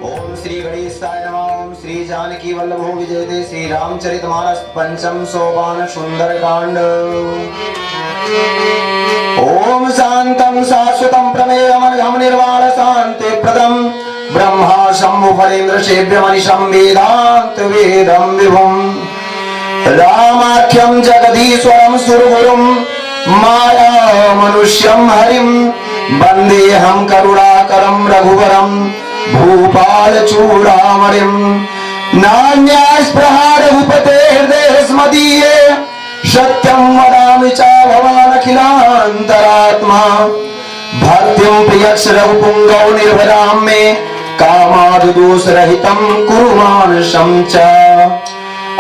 ओम श्री गणेशाय नमः। ओम श्री जानकी वल्लभो विजयते। श्री रामचरितमानस पंचम सोपान सुंदरकांड। ओम शांतं शाश्वतं प्रमेयमनघं निर्वाण शांति प्रदं ब्रह्मा शंभु फलेन्द्र सेव्य मनीषं वेदांत वेदं विभुं रामाख्यं जगदीश्वरं सुरगुरुं माया मनुष्यं हरिं वन्देऽहं करुणाकरं रघुवरं भूपाल चूड़ामणिं नान्यास्पृहा रघुपते हृदय स्मदीये सत्यं वदामि च भवानखिलान्तरात्मा भक्तिं प्रियक्ष रघुपुङ्गौ निर्भरां मे कामादुदोषरहितं कुरु मानसं च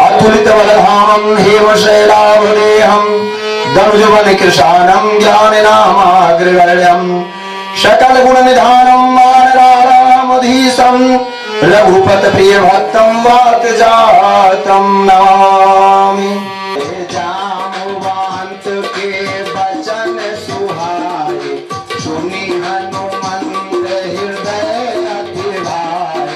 अतुलितबलधामं हेमशैलावदेहं दनुजवनकृशानं ज्ञाननामाग्रगण्यं सकलगुणनिधानं मानरारामधीशं रघुपतप्रियभक्तं वातजातं नमामि। जाम्बुवंत के वचन सुहाए सुनि हनुमंत हृदय अति भाए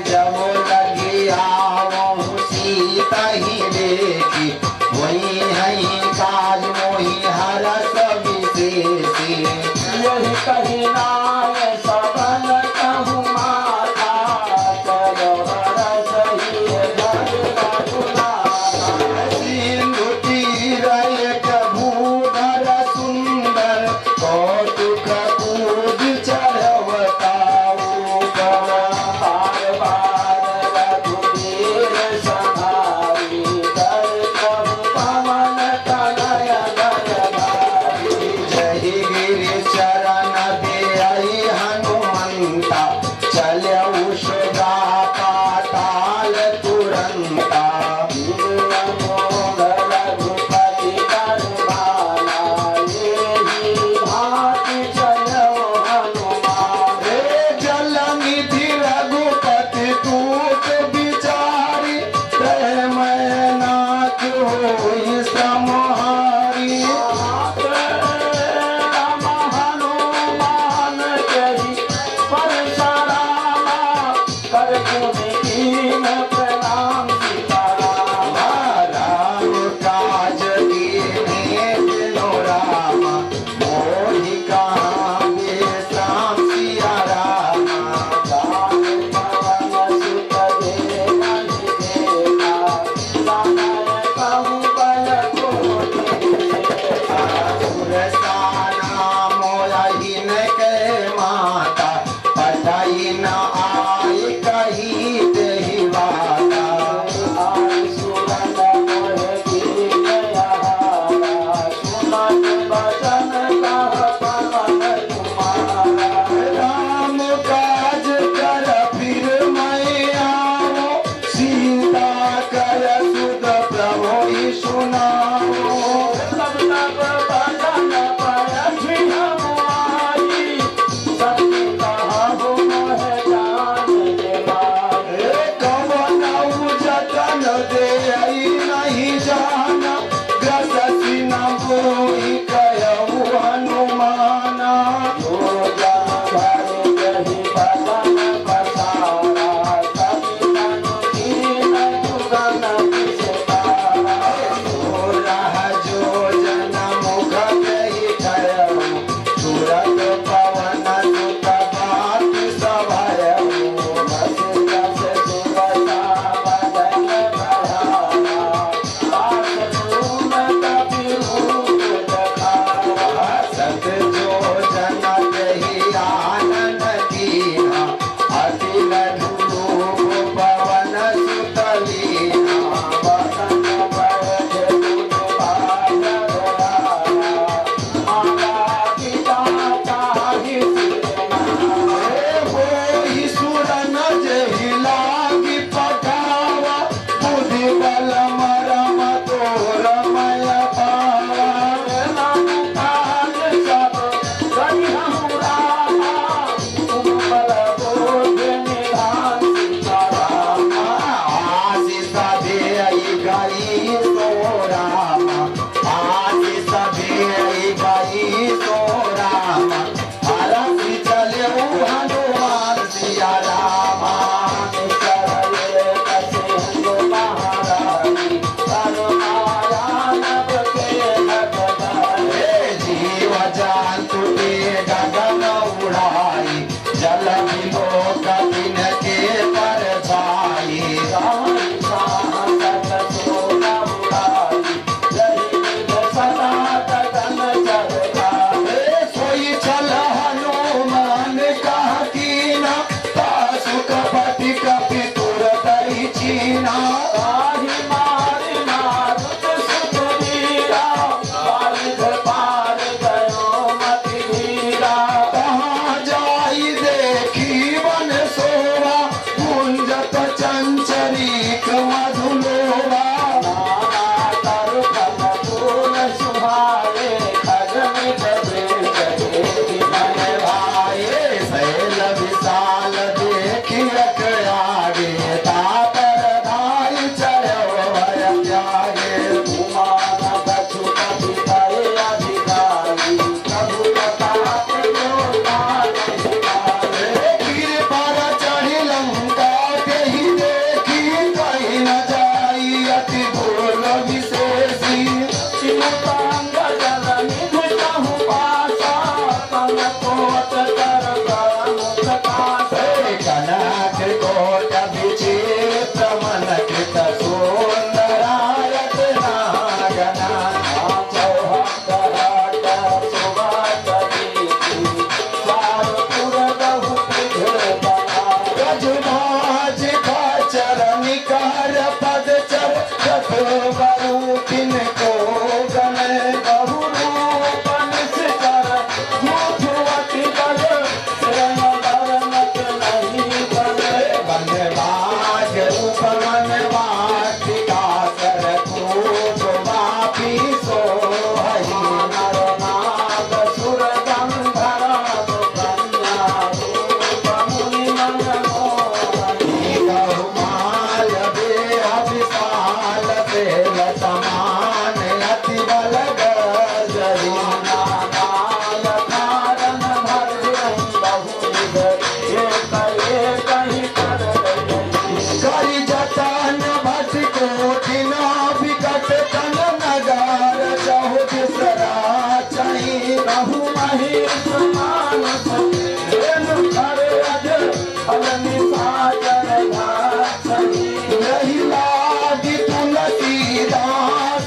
जब लगी आवहु सीता ही देखी वही है काज मोहि हरस विशेषी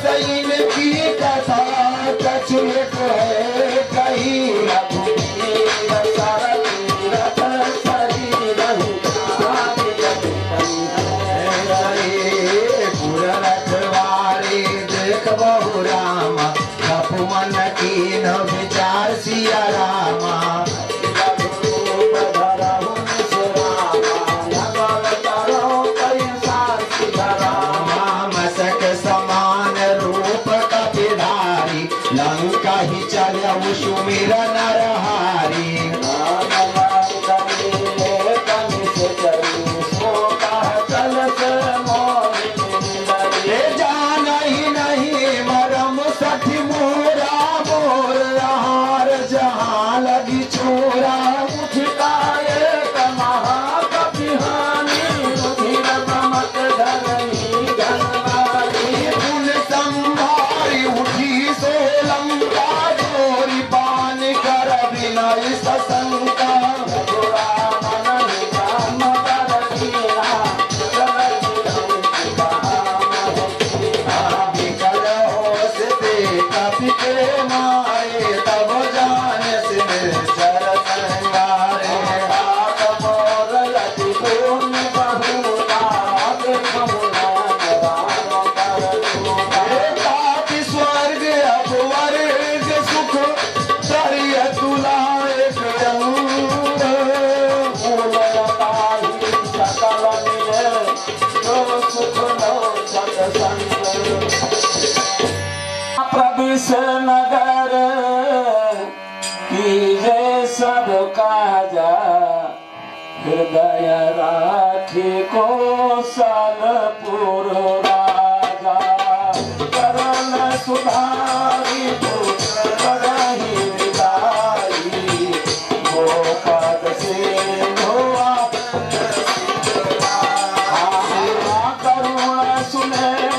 सैन की कथा कछुएक है कही रघुवीर सारथी रथ शरीरहु पुर रखवारे देख बहु रामा कपु मन कीन विचार सिया रामा लंका ही चलिया सुमिर नरहारी जान ही नहीं मरम सखी मोरा मोर हार जहाँ लगी छोरा उठकाए कमहा कपिहानी रुधिर बमक धरनी जनवारी फूल संभारी उठी सोलंका जोरी पान कर विनय सशंका कपि के मारे तब जान से सर संगारे स्वर्ग अपवर्ग सुख सरिय तुलाए सकल मिले जो सुख प्रविश नगर कीजे सब काजा हृदय राखी कौशलपुर राजा करण सुधारी पुरहि विदाई गोपद सिंधु करुण सुनेर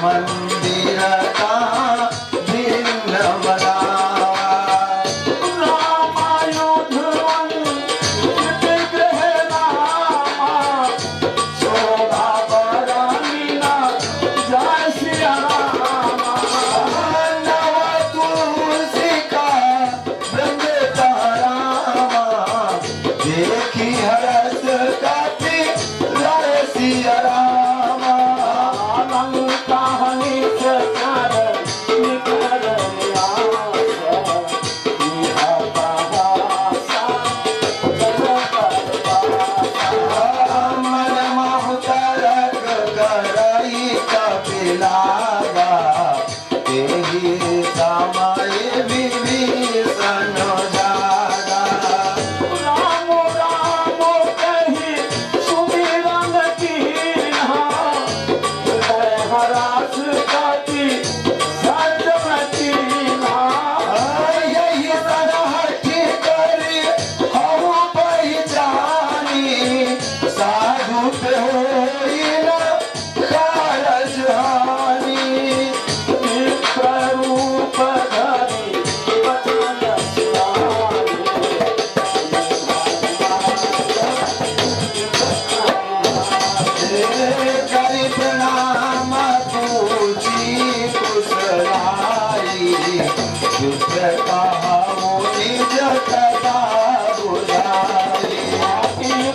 मंदिर का भिन्न बनावा रामायुध ग्रह नामा शोभा बरामीना जय सिया रामा नव तुलसी का वृंद तारामा देखी हरस काती लय सिया रामा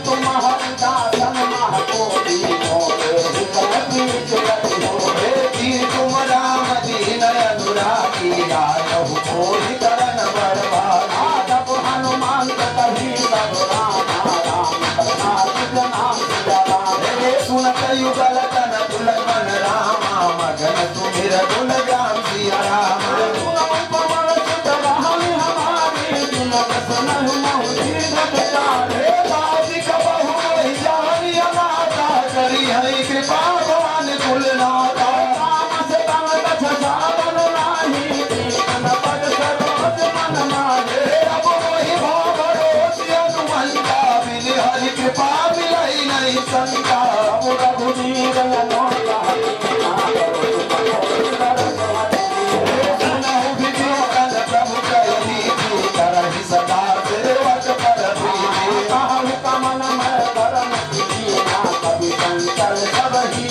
तुम हरिदासन महको तुम राम दीन अनुरागी आयहु कोहि करन बरबाद हनुमान कही सब सुनत युगल तन तुलगन रामा मगन सुमिर गुण गान सिया राम करी हरि कृपा भवान कुलनाथा अब वही भाव भरोसे हनुमंता बिन हरि कृपा मिलई नहीं संता रघुवीर प्रभु कही करहि सदा सेवक पर कमन मैं करम कवि शंकर सब ही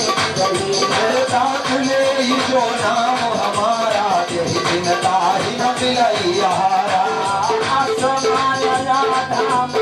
ले जो नाम हमारा यही दिन ताहि न मिलई आहारा धाम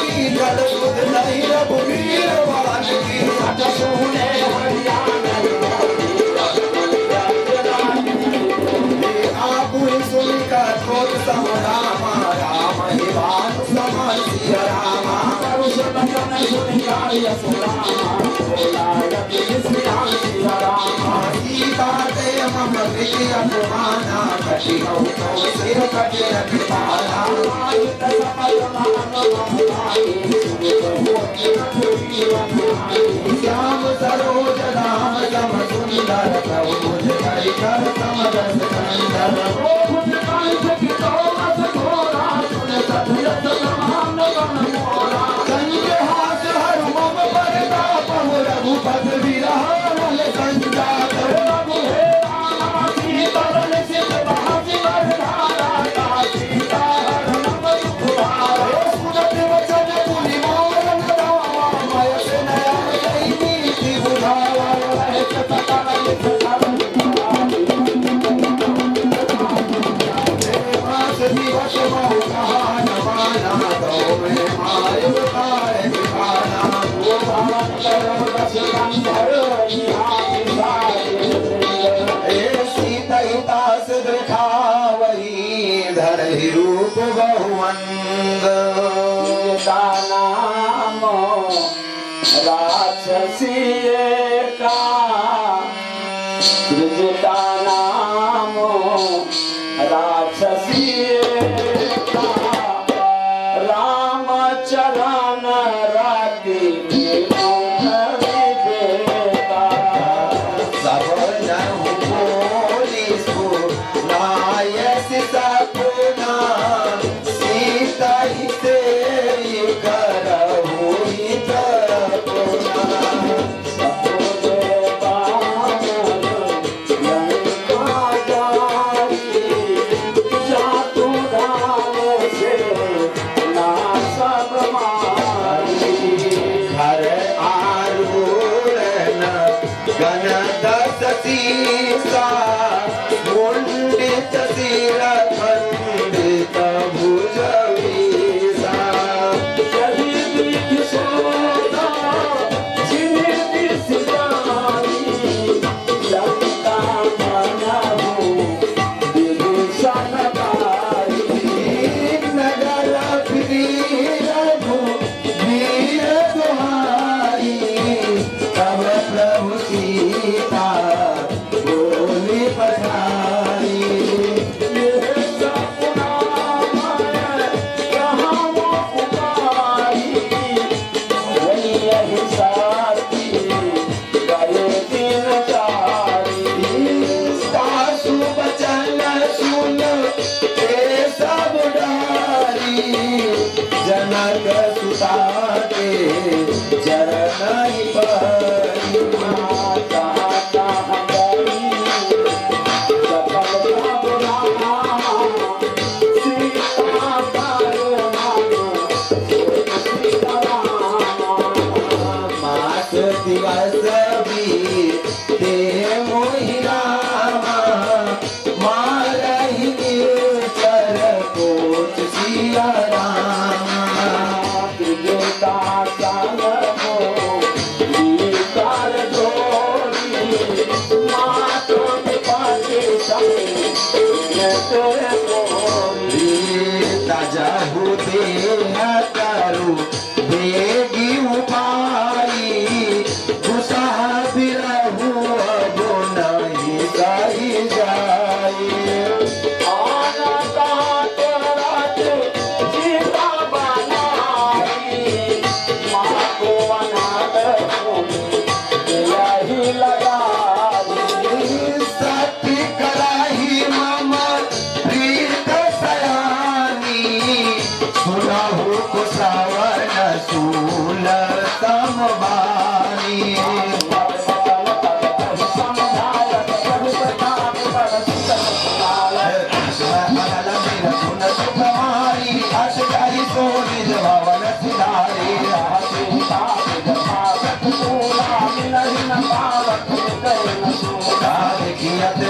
श्याम दिवस बहु कहान माना तो मैं माय उतार निभाना वो भवन करो दस कंधर निहाय सारे सीतास दिखावही धरहि रूप बहुमंद नाम राक्षसी का सृजता नाम राक्षसी का राम चरण राति सब जन बोली नायस सपना सीता ही तेरी करहु ही तपना घर आरूढ़ गण दस सीसा मुंडित सिर खंडित भुज वीसा नगर वीर वीर दुहारी तब प्रभु सीता बोली पठारी सासु बचन सुन के सब डारी जनक सुता के चरण परी मास दिवस बीते मोहि रामा मारहि चर कोट सिया रामा तजहु देह तरु बेगी उपाई दुसह बिरहु अब नहीं सही जाई सती कराही मम प्रीत सयानी सुनहु कुशवन सूल समबानी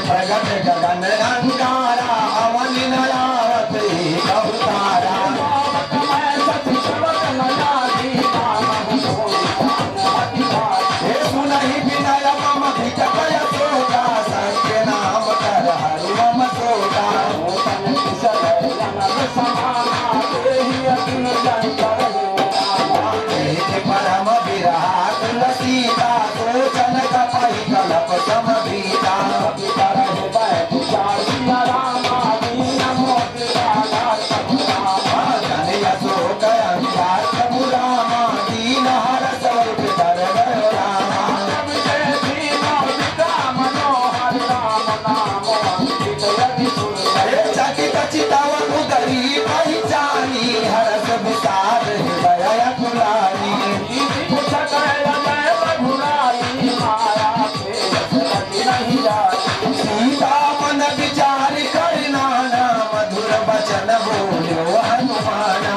प्रगट गगन रंगारा अवन नयावत कहुतारा सुनहि विनय मम भिजय सोगा सत्य नाम कर हरु मम सोगा परम विराट सीता सोचन कपहि कलप समभीता कन्हैया शोक अंगार प्रभु रामा दीन हर स्वरूप धर गयो रामा चकित चितवन उदरी पहचानी हरस विचार हृदय फुलानी सीता मन विचार करना मधुर वचन बोलो हनुमाना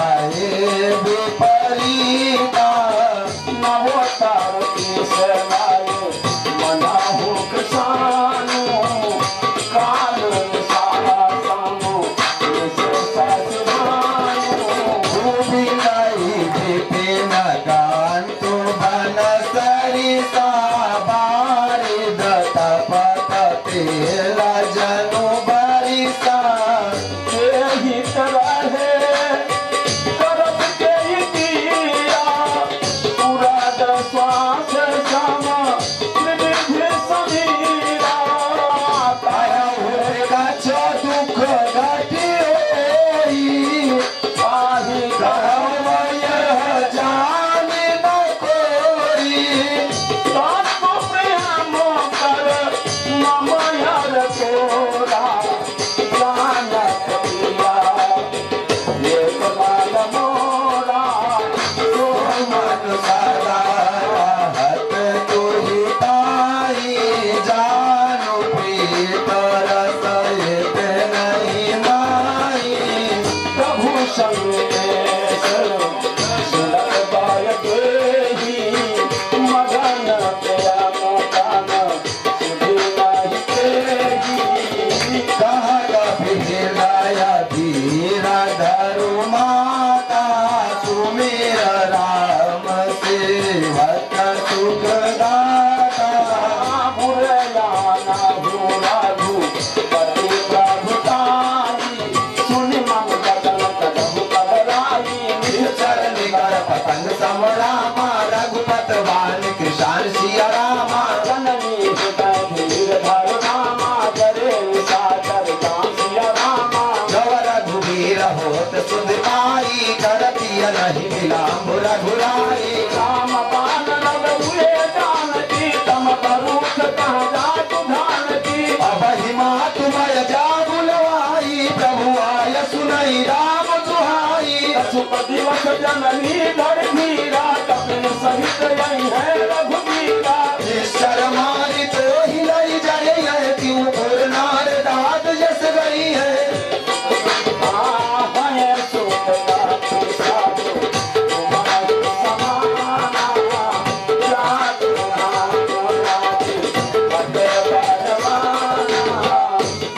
भये विपरीता नवोतार से लाए मनाहु किसानु काल सारा सानु भूमिलाई विपिन गान्तु बन सरिसा बारिद तपत तेला जनु बरिसा यही तरह करब के दिया पूरा श्वास सम विधि समीरा गच दुख घटी पाही कहवय जान न कोई तत्व प्रेम कर मम यार तोरा जानत पिया एक बाल मोरा मन सदा हत तुहि ताई जानु प्रीत रसयत नहीं नाई प्रभु संदेश सुनत बाय देही मगन प्रिया मोदन सुधी नहीं तेही कह कपिलाय धीर धरु माता सुमेर राम सेवक सुखदाता बुरयाना भूराधु पति प्रभुताई सुनि मन बदन कदहु बदलाई निश्चर निगर पतंग समरामा रघुपत वान कृष्ण सिया रामा जननी हृदय धीर धर रामा जरे सागर कांसिया रामा जव रघुवीर होत सुध पाई करती नहीं विलाम रघुराई राम पान लग हुए जानकी तम करूख कह जातु धान की अबहि मातु मय जा बुलवाई प्रभु आय सुनई राम दुहाई अशुभ दिवस जननी धर धीरा कपिल सहित यही है रघुवीरा निश्चर मारी तो हिलई जाए है क्यों पुर नार दाद जस गई है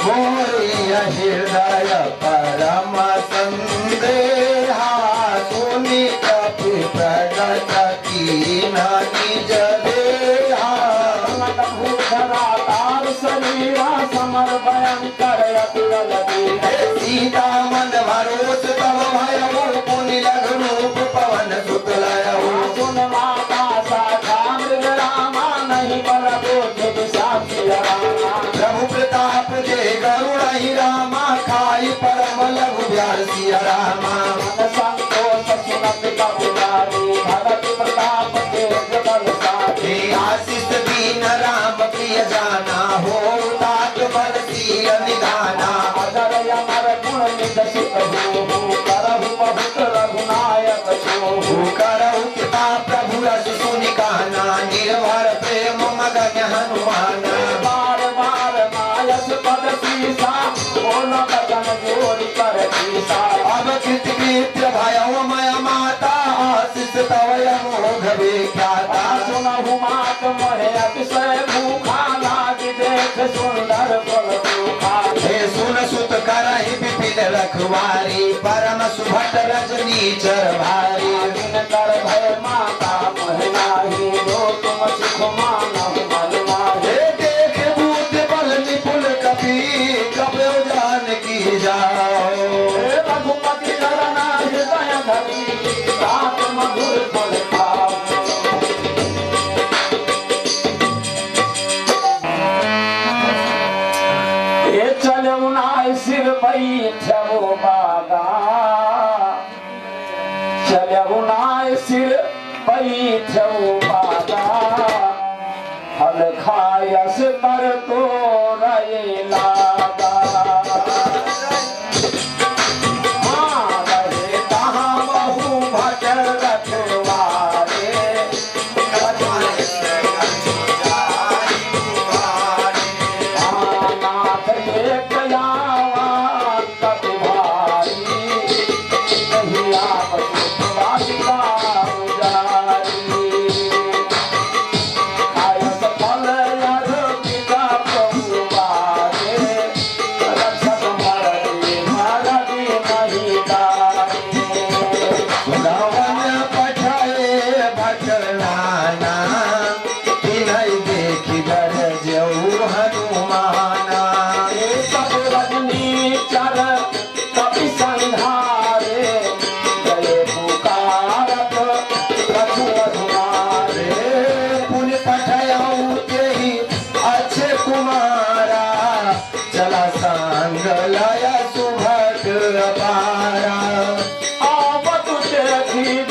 मोरी हृदय परम संदेहा सुनि कपि प्रगट कीन निज देहा समर भयंकर अतुल सीता मन भरोस तब भयउ पुनि लघु रूप पवन सुत लयउ सुन माता साखा मृग रामा नहीं बल बोध साक्षी रामा प्रभु प्रताप जय गरुड़ रामा खाई परम लघु ब्यार सिया रामा मन संतोष सुनत कबुलारी भगत प्रताप तेज बल साथी हे आशीष दीन राम प्रिय जाना हो तात बल सिय निदाना अगर अमर गुण निज सुत हो करहु बहुत रघुनायक तू करहु कृपा प्रभु रस सुनि कहना निर्भर प्रेम मगन हनुमान बार बार मायस पद सीसा बोल बचन जोरी कर सीसा अब कृतकृत्य भयउ मय माता आशीष तवय मोघ विख्याता सुनहु मात मोहे अतिशय भूखा लाग देख सुंदर फल भूखा हे सुन सुत करहि विपिन रखवारी परम सुभट रजनी चर भारी दिन कर भय माता मोहे नाही दो तुम सुख मानहु मन माहे हे देख बूझ बल निपुण कपि कपयो जान की जाओ हे रघुपति चरण हृदय धरी रात मधुर फल खाओ ये चलऊ नाय सिर बैठो बागा चलऊ नाय सिर बैठो बागा हल खायस कर तो रहे लागा हाँ रहे कहाँ बहु भट रखवारे नाथ एक यावा कति भारी नहीं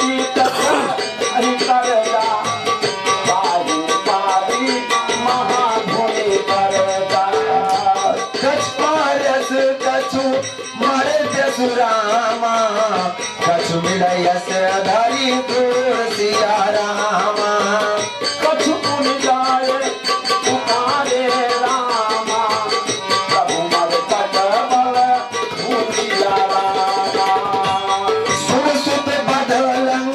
बीत हरि करजा बारी पारी महाधुनि करजा कछ पारस कछु मरत सुरामा कछु मिलयस धरि दूर सिया रामा कछु पुन जाए पुकारे रामा प्रभु मरकट बल भूलिया रामा सुर सुत बदलं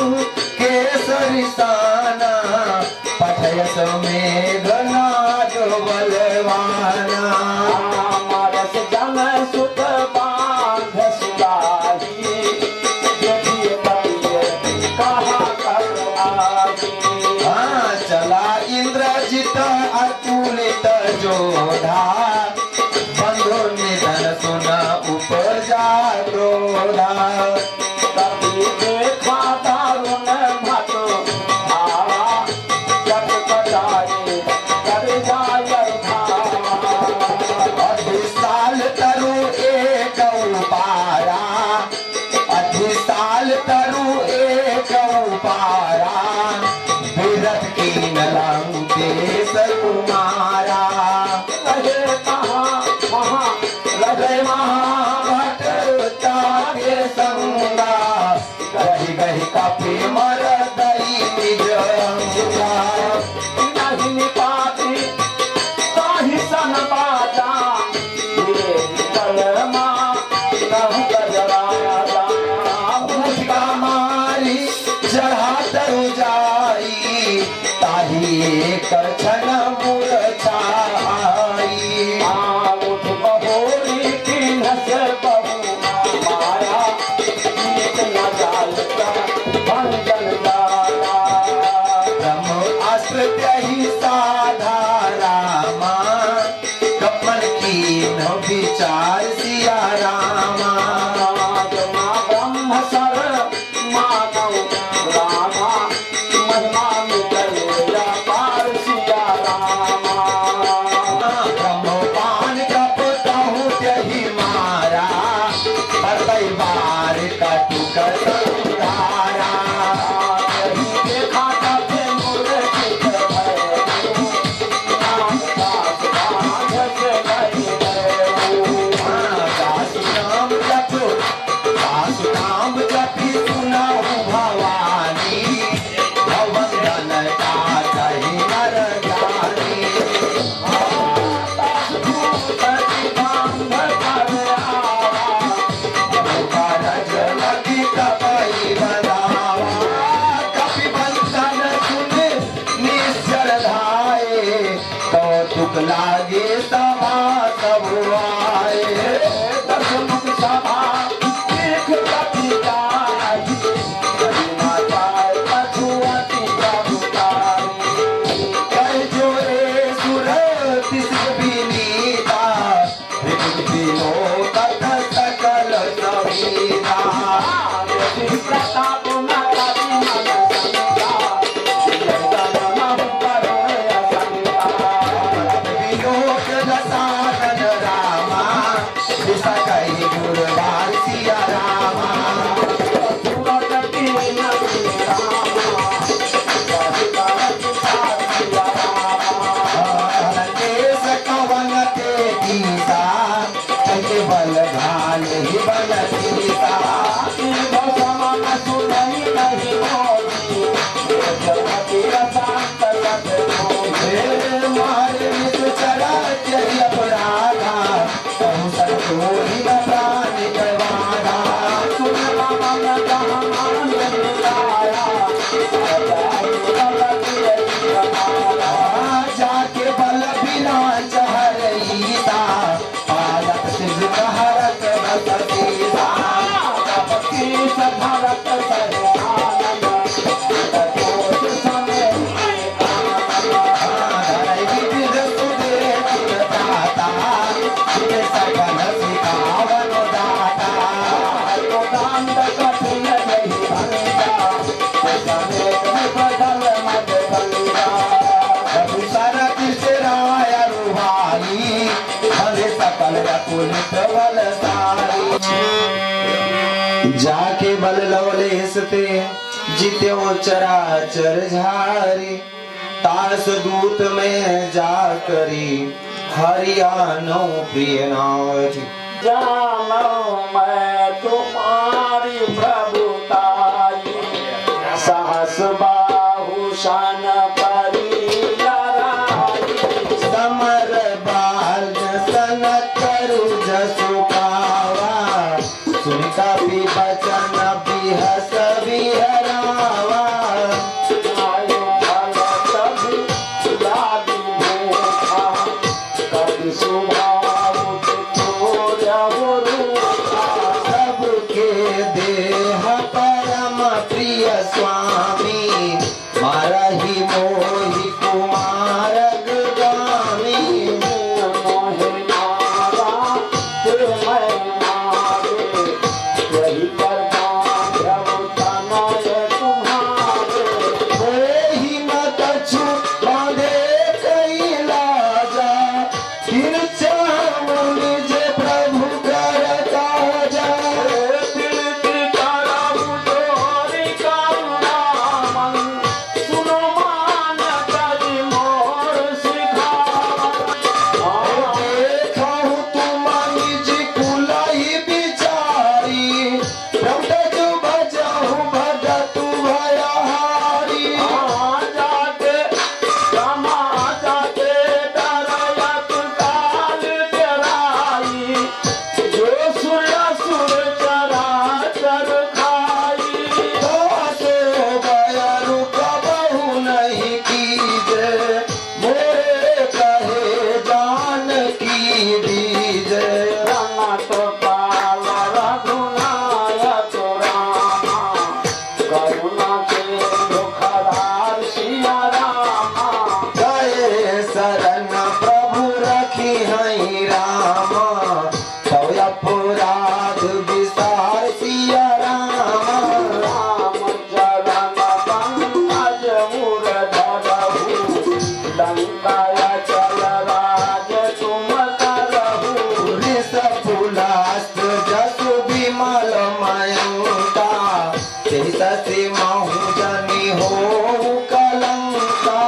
केसरी साना पठयस मेघनाद बलवाना मारस जन सुत बांध सुराही यदि करिए कहा कर आही हाँ चला इंद्रजित अतुलित जोधा बंधु निधन सुन उपजा क्रोधा कभी देखा दारुण भट आवा जग बजाए कर जाय भावा अधिसाल तरु एक उपारा अधिसाल तरु एक उपारा विरत कीन लंकेश कुमारा रहे कहाँ वहाँ रहे महाभट ताके संगा गही गही कपि मर दई निज अंगा नहीं निपाती ताहि सन बाजा ये कलमा नहु गजराजा मुझका मारी चढ़ा तरु जाई ताही एक क्षण मूर्छाई उठ बहोरी की नस बहु माया नीत न जाल का भंजन डाला ब्रह्म अस्त्र त्यहि साधा रामा कपन कीन विचार सिया रामा ब्रह्म सर मानव रामा महिमा मिटले पार सिया रामा ब्रह्मपान कप कहूँ त्यहि मारा बरतई बार कटुक संधारा देखा तथे मूर्छित भये नाम दास बांध से गए दासु नाम जपो दासु नाम जपी सुनाहु भवानी भवंदन का कही नर जानी दास भूपति बांध कर आवा कारज लगी कपई बनावा कपि बंधन सुन निश्चर धाये कौतुक लागे सभा सब आए दशमुख सभा देख कपि जाई महिमा पाए पछुअति प्रभुताई कर जोरे सुर तिस विनीता विनो कथ सकल सविता यदि प्रताप न कपि मन संगा जगन महु करुण असंगा वियोग दसानन रामा दिशा कही गुरुवार सिया रामा देश कवन ते गीता कहे बल घाल ही बल सीता मारे मित्र चरा चरी अपराधा कहूँ संतोषी न प्राण करवाना जाके बल बिना चहरईता पालक सिज कहरत बस सीता जाके बल लवलेस ते जित्यो चराचर झारी तास दूत में जा करी हरियाणो प्रिय नारी। जानो मैं तुम्हारी प्रभुताई सहस बाहु शन परी लड़ाई समर बाल सन करु जसु पावा सुन कपि बचन बिहस बिहरावा आयु फल कभी लागी भूखा कभी सुभाव सबके देह परम प्रिय स्वामी मारहि मोहि कुमार गामी मोहे मारा ते मैं मारे यही परमात्म तनय तुम्हारे मोहि न कछु बांधे कैलाजा फिर चाहूं निज प्रभु कर काजा। दिल की करब जोरी करुणा मन सुनो मान करी मोर सिखावन देखहु तुम निज कुलहि बिचारी प्रभु जो बजाहु भगतु भयहारी। जाके क्षमा जाके डरयत काल तेराई जो सुर सुर चराचर खाई दासो बयरु कबहु नहीं कीजे मोरे कहे जानकी दीजे। रंगत पाल रघुनायक रामा करुणा के दुखदार सिया रामा गए शरण प्रभु रखी हई रामा तव अपराध विसार सिया रामा। राम चरण पंकज मुर धरहु लंकाया चल राज तुम करहु ऋष पुलास्त जसु विमल मयंका तेहि ससि महु जनि हो कलंका।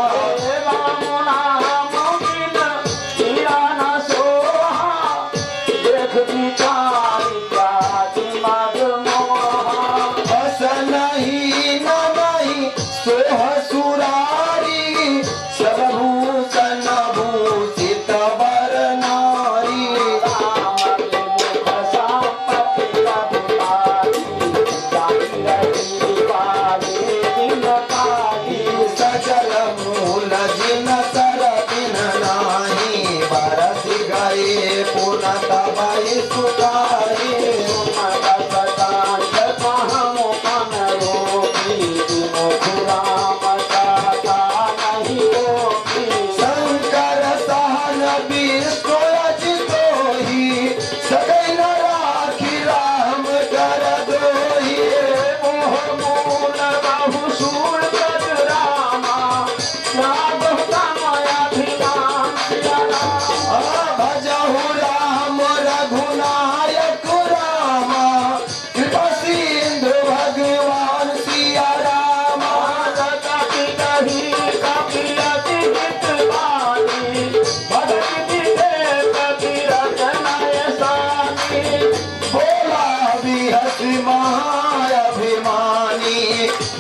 राम नाम बिन किया न सोहा देख विचारी जाति मद मोहा बस नहीं न नहीं सोह सुरारी सब भूषण भूषित वर नारी। राम मुख संपत्ति अभिमानी जाति रही पाली दिन काली सजल मूल जिन सर दिन नाही बरस गए पुनः तबहि सुखारी। शंकर सहन विष्णु अजितोहि सदैन राखी राम कर दोहि। भजहु राम रघुनायक रामा कृपा सिंधु भगवान सिया रामा। भोला बिहसि महाअभिमानी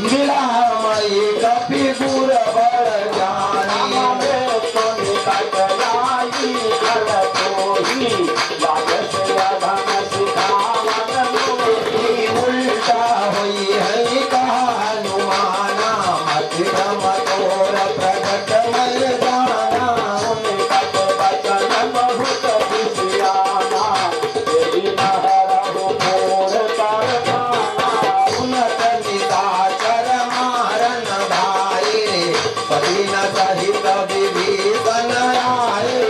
मिलामयि कपि गुर बड़ ज्ञानी। उल्टा होई है कहा हनुमाना मत भ्रम तोर प्रगट मय जाना। सुनत निशाचर मारन भाई पति न सहित विभीषण आए।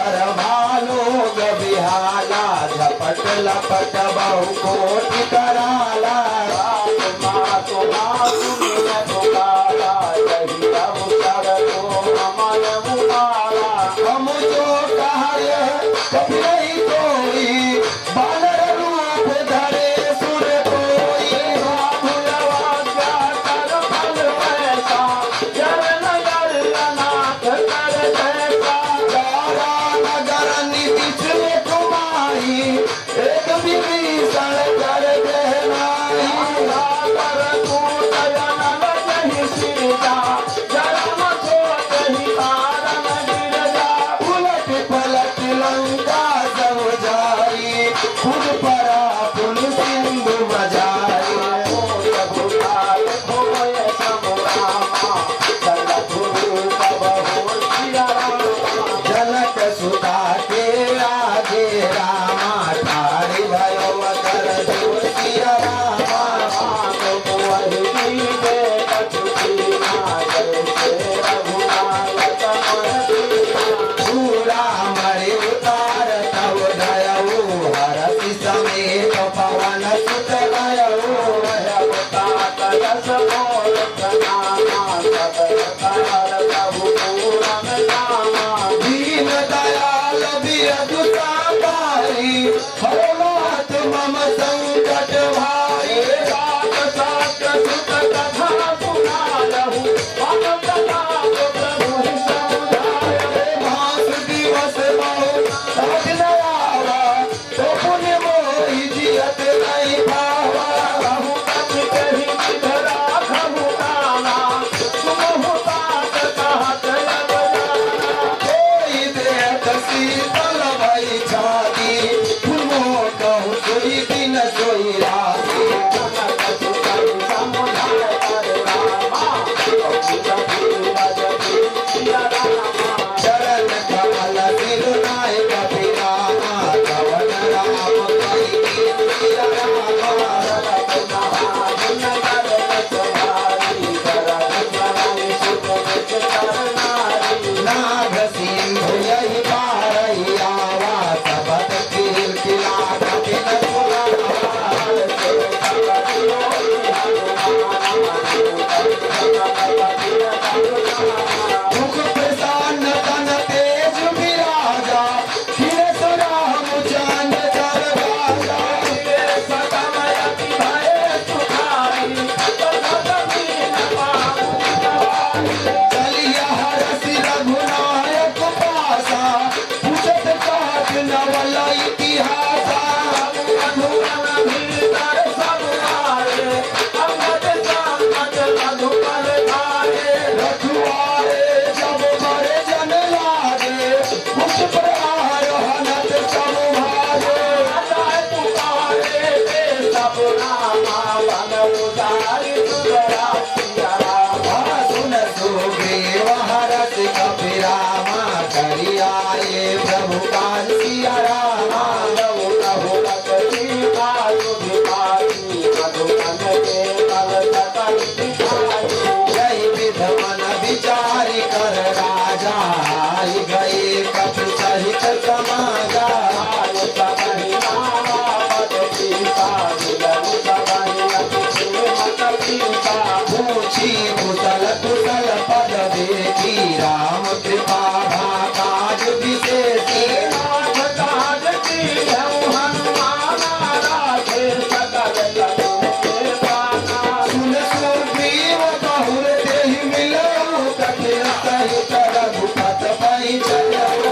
सर्वालोक बिहाला झपट लपट बहु कोटि कराला हम जो कहे कभी नहीं कोई बानर रूप धरे सुर कोई नगर नीति में कुमाई एक विभीषण कर देनाई उलट पलट लंका सब जाई खुद परा पुन सिंधु बजाई जनक सुता के आगे रामा ठाड़ी भयो अगर जो सिया रामा पूरा मरे उतार तब दयऊ हरसि समेत पवन सुत गयऊ दीन दयाल बिरजु साकारी हरनाथ मम संकट भाई मास दिवस बहु सहज न आवा तो पुण्य मोहि जियत नहीं पावा कोई देख शीतल भई छाती फुलमो कहु सोई दिन सोई राती चरण कमल सिरुनाय कपि रामा कवन राम कहि सिया रामा नाग सिंधु यही पारई आवा सबत कीर्ति लाभ दिन मुख प्रसन्न तन तेज विराजा खिल सुराम चांद चर राजा चलिया हरसि रघुनायक पासा पूछत काट नवल इतिहासा रखुआरे जब बड़े जन लागे मुख प्रहार हनत सब भागे सुन सुग्रीव हरसि कपि रामा करि आए प्रभु काल सिया रामा जय विध मन विचारि कर राजा आई गए कपि सहित समाजा पूछी कुशल कुशल पद देखी राम कृपा भाकाज विशेषी सुन सुग्रीव बहुर देहि मिलऊ कठिन सहित रघुपत पहि चलऊ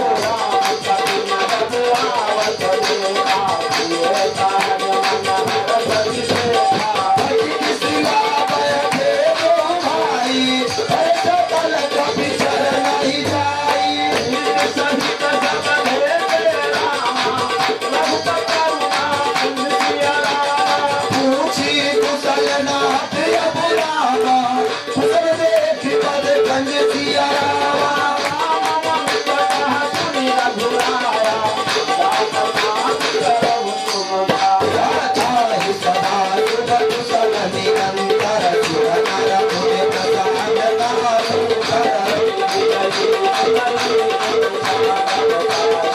Thank you.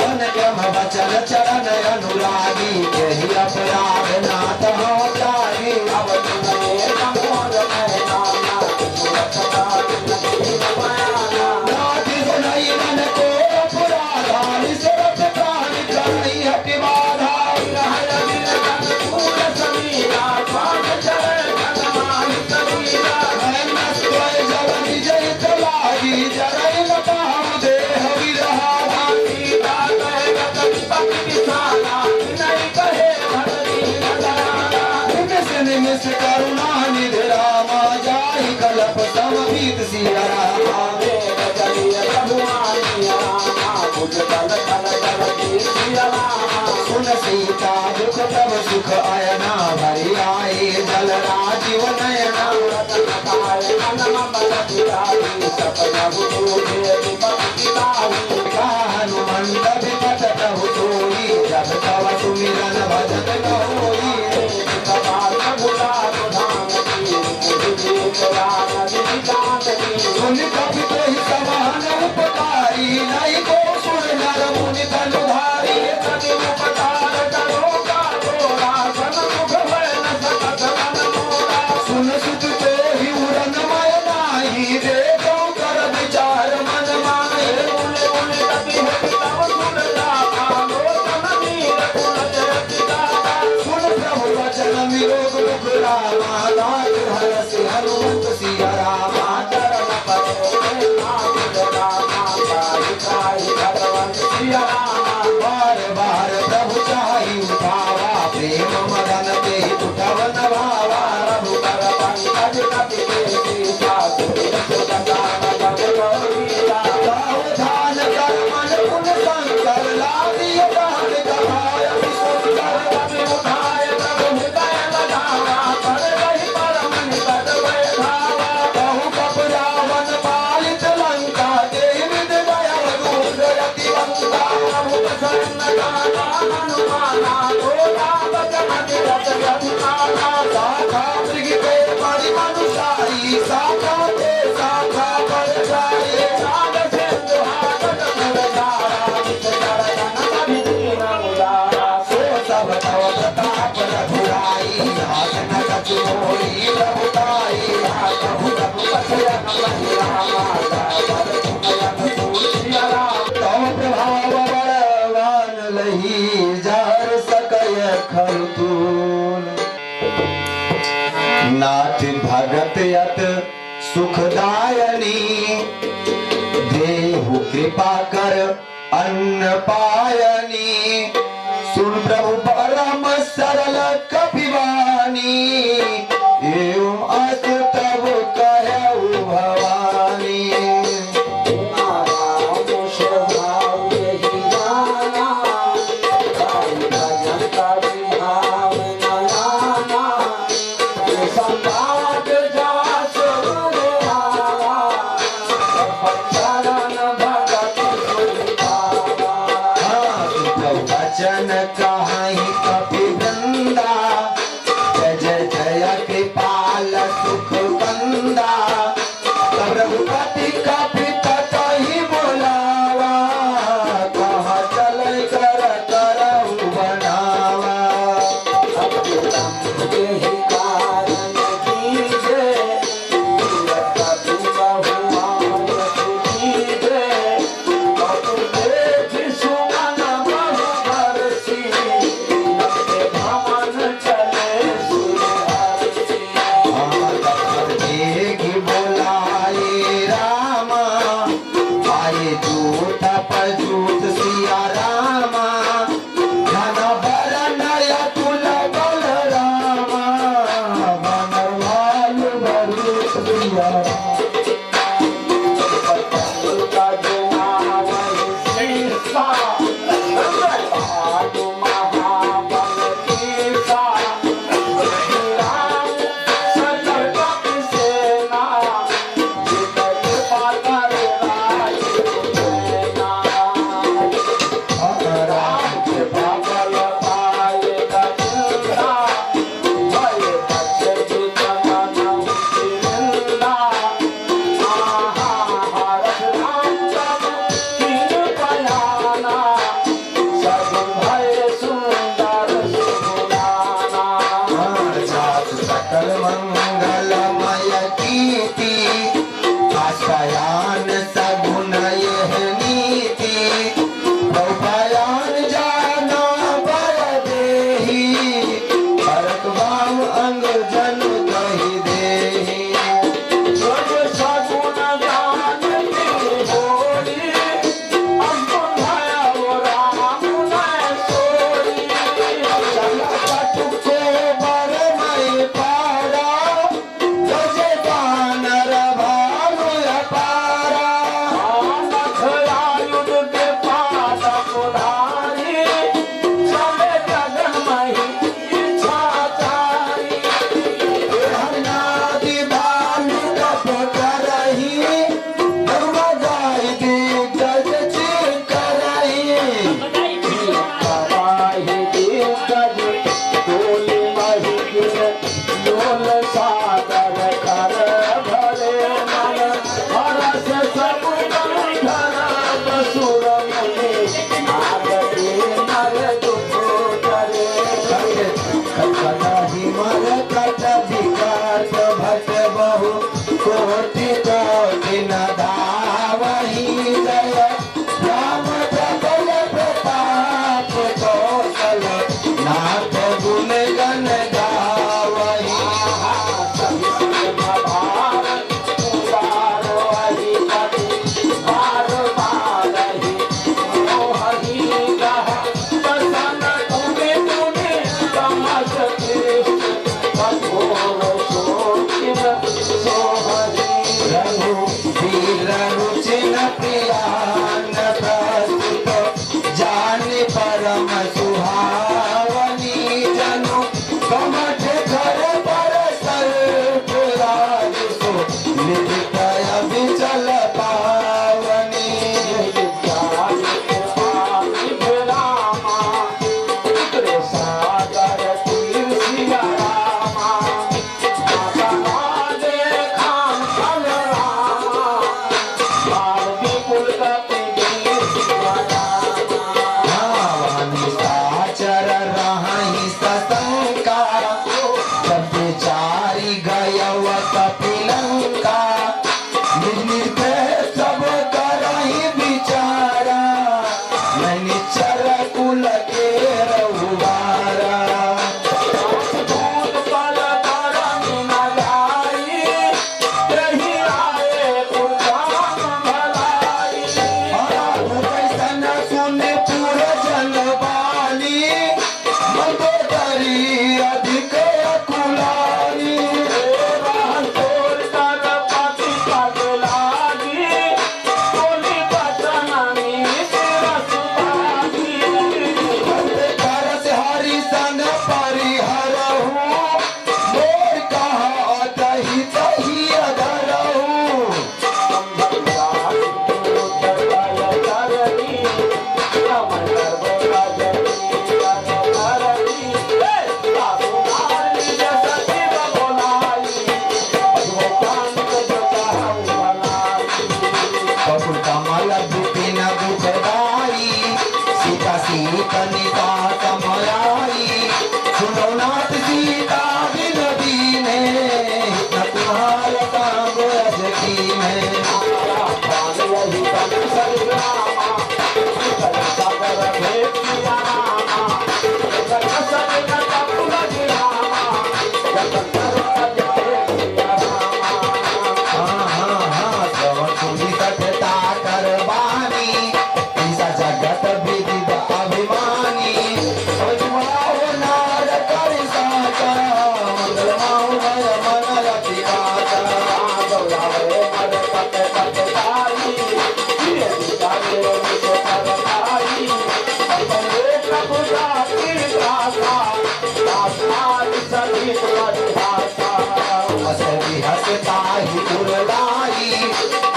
मन क्रम वचन चरण अनुरागी यही अपराध नाथ हो त्यागी अब तुम्हें कमोर में नाना सुरक्षता नहीं नमाना नाथ सुनाई मन को अपराधा निसरत प्राण करनी हटि बाधा हर दिन तन फूल समीरा पाठ चरण कदमाहि समीरा नस्तय जल विजय तलागी जरई लताम देह विरहा सीता कहे गति पति किसाना नहीं कहे भगती नजराना निमिष निमिष करुणा निधि रामा जाहि कलप समभीत सिया रामा वेद जलिय प्रभुआनी रामा बुझ तल तल तल की सिया रामा सुन सीता दुख तब सुख अयना भरी आए जल राजीव नयना रतन काय मन बलति राही सपना बुझे दीपक किताही हनुमंत विपत प्रभु सोई जब तव सुमिरन भजन न होई कपाल प्रभुता प्रधान की बुद्धि पुराण विधि जानती सुन कपि तोहि समान उपकारी नहीं को सुर नर मुनि तनुधारी सति उपकार करो का तोरा सन्मुख भय न सकत मन मोरा सुन सुत तोहि उरन मय नाही देखो कर विचार मन माहि उले उले कति हति तव सुन जाता लोचन नीर कुल जयति दाता सुन प्रभु वचन निरोग दुख रामा नाथ हरस हनुमंत सिया रामा चरण परे नाथ रामा साहि साहि भगवंत सिया रामा बार बार प्रभु चाहि उठावा प्रेम मदन ते उठव न भावा प्रभु कर पंकज कपि केसी सासुर सुगंधान जग गौरीला सावधान कर मन पुन शंकर लादिय दान कहाय सुंदर कपि उठाय प्रभु हृदय लगावा कर रही परम निकट बैठावा बहु कप रावण पालित लंका देहि विद दया दूर यति वंका प्रभु प्रसन्न काला हनुमाना तोरा बचन दिरत यमुनाना शाखा मृग पे परि मनुषाई शाखा ते शाखा पर जाई नाग सिंधु हाथ मुरझारा विष चरण कभी दीन उदारा सो सब तव प्रताप रघुराई हाथ न कछु मोहि प्रभुताई प्रभु प्रभु पछयन महिरामा पर तुमयन तुलसिया राम तव प्रभाव बलवान लही जार सकय खरतूल नाथ भगत यत सुखदायनी देहु कृपा कर अन्न पायनी सुन प्रभु परम सरल कपिवानी एवं अस्त तब कहु भवानी नारायण स्वभाव यही जाना भाई भजन का विभाव न जाना ये संवाद जवास गुरुवारा चरण भगत सुभावा वचन कहाई कपि वृंदा जय जय जय कृपाल सुख बंदा तब रघुपति कपि ततहि बोलावा कहा चल कर करहु बनावा अत्युत्तम यही कारण कीजे कपि बहु कीजे कपि देख सुमन बहु बरसी परम सुहावनी जनु कमठ घर पर सर्पराज सो नित्य विचल पावनी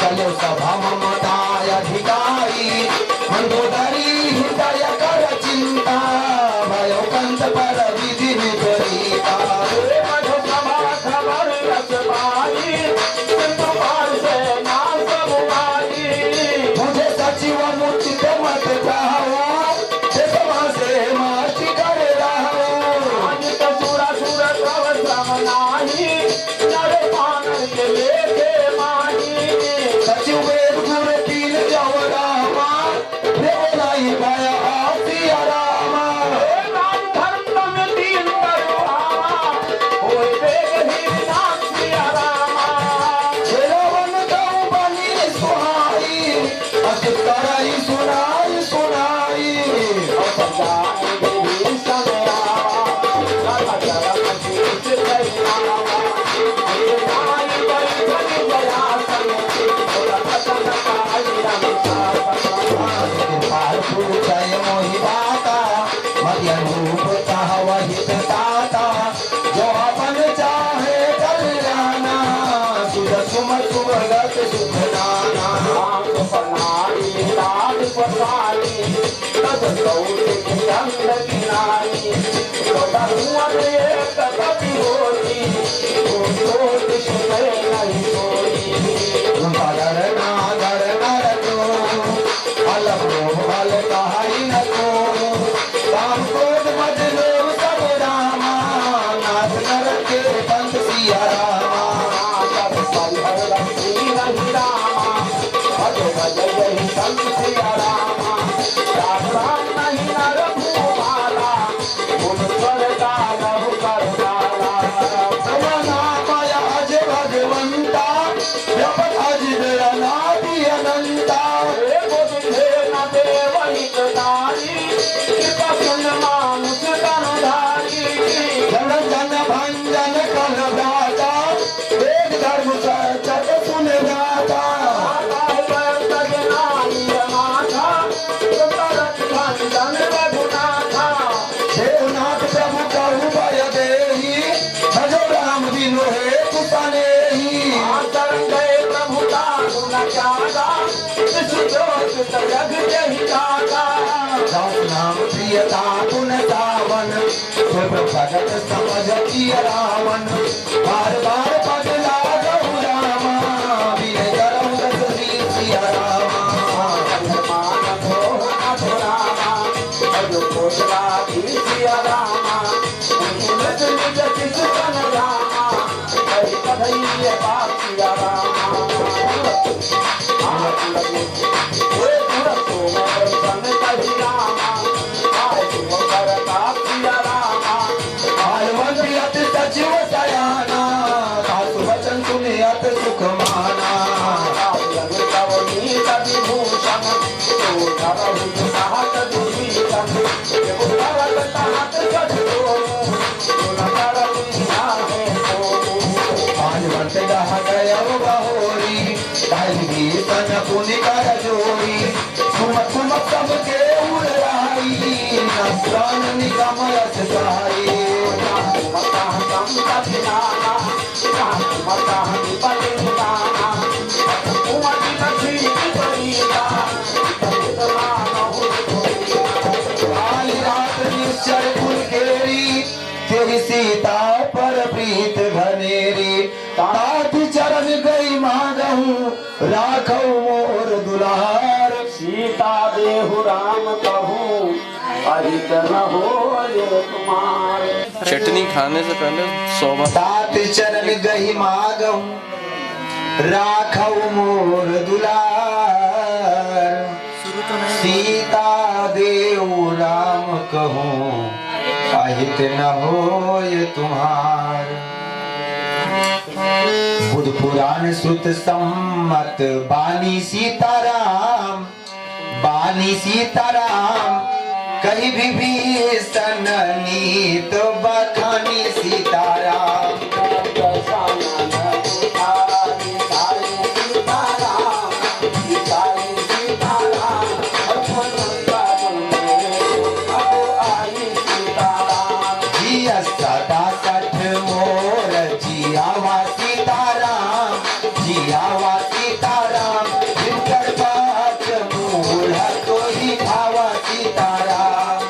चलो सभा ममताय अधिकारी मंदोदरी हृदय कर चिंता भयो कंत पर विधि विपरीता मुझे सचिव मुचित मत चाहो से मार्ची कर रहो सचिव वेद गुण तीन जव रामा नहीं पाया आसिया रामा छेड़वन गौ बनी सुहाई अस कराई सुनाई सुनाई जय मोहि दाता मध्यरूप वहित दाता जो अपन चाहे कल्याणा सुध सुमत सुभगत सुख नाना रघुनाथ जग जही दाता दास नाम प्रियता गुण सावन सुख भगत समझ किया रावण बार बार पद लागहु रामा विनय करहु दस सिया रामा मान धोना धोरामा अज कोसला सिया रामा निज निज किस तन रामा कही कधैये बाप सिया रामा आग लगे हे तुरतो मैं सन कही रामा आए तुम करता सिया रामा आलवंती अति सचिव सयाना दास वचन सुने अति सुख माना आग लगे तब नीत विभूषण तो धरहु साहस दुर्वीषण देव धरत तहत सठ दोनों सुन करहु नाहे सोनू आलवंत गह गयव बहोरी काहि भीषण पुनि कर जोरी सुम सुम सबके उड़ाई नस्रान निगम यश सहाई मता संत भिनाना मता निपलिनाना उमति कथी करीना काली रात निश्चर कुल केरी तेरी सीता पर प्रीत घनेरी तात चरण गई मांगहूँ राखऊ मोर दुलार सीता देहु राम कहूँ अहित न हो तुम्हारे चटनी खाने से पहले 100 बार तात चरण गई मांगहूँ राखऊ मोर दुलार सीता देव राम कहूँ अहित न होय तुम्हार बुध पुराण श्रुत सम्मत बानी सीताराम कहीं भी भीषण नीत बखानी सीताराम जिया सदा सठ मोर जियावा सीताराम जियावा सीताराम जिनकर बात मूल तो ही भावा सीताराम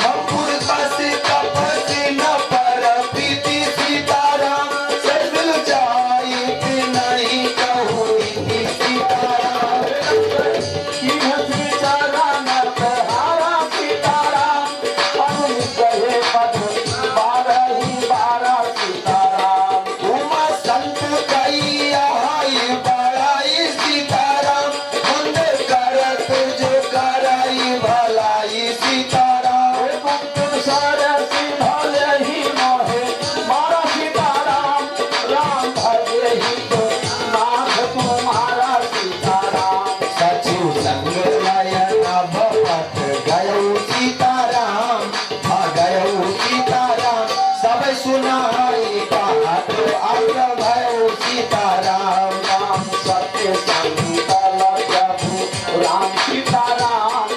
मपुर बस कपस न पर प्रीति सीताराम सजल जाइत नहीं कहूँ इति सीताराम उमा संत कई आई बड़ाई सीताराम मंद करत जो कराई भलाई सीताराम सचिव संग नयन भपत गयऊ सीताराम गयऊ सीताराम सब सुनाई कहत अग भयऊ सीताराम सत्य संकल प्रभु राम सीताराम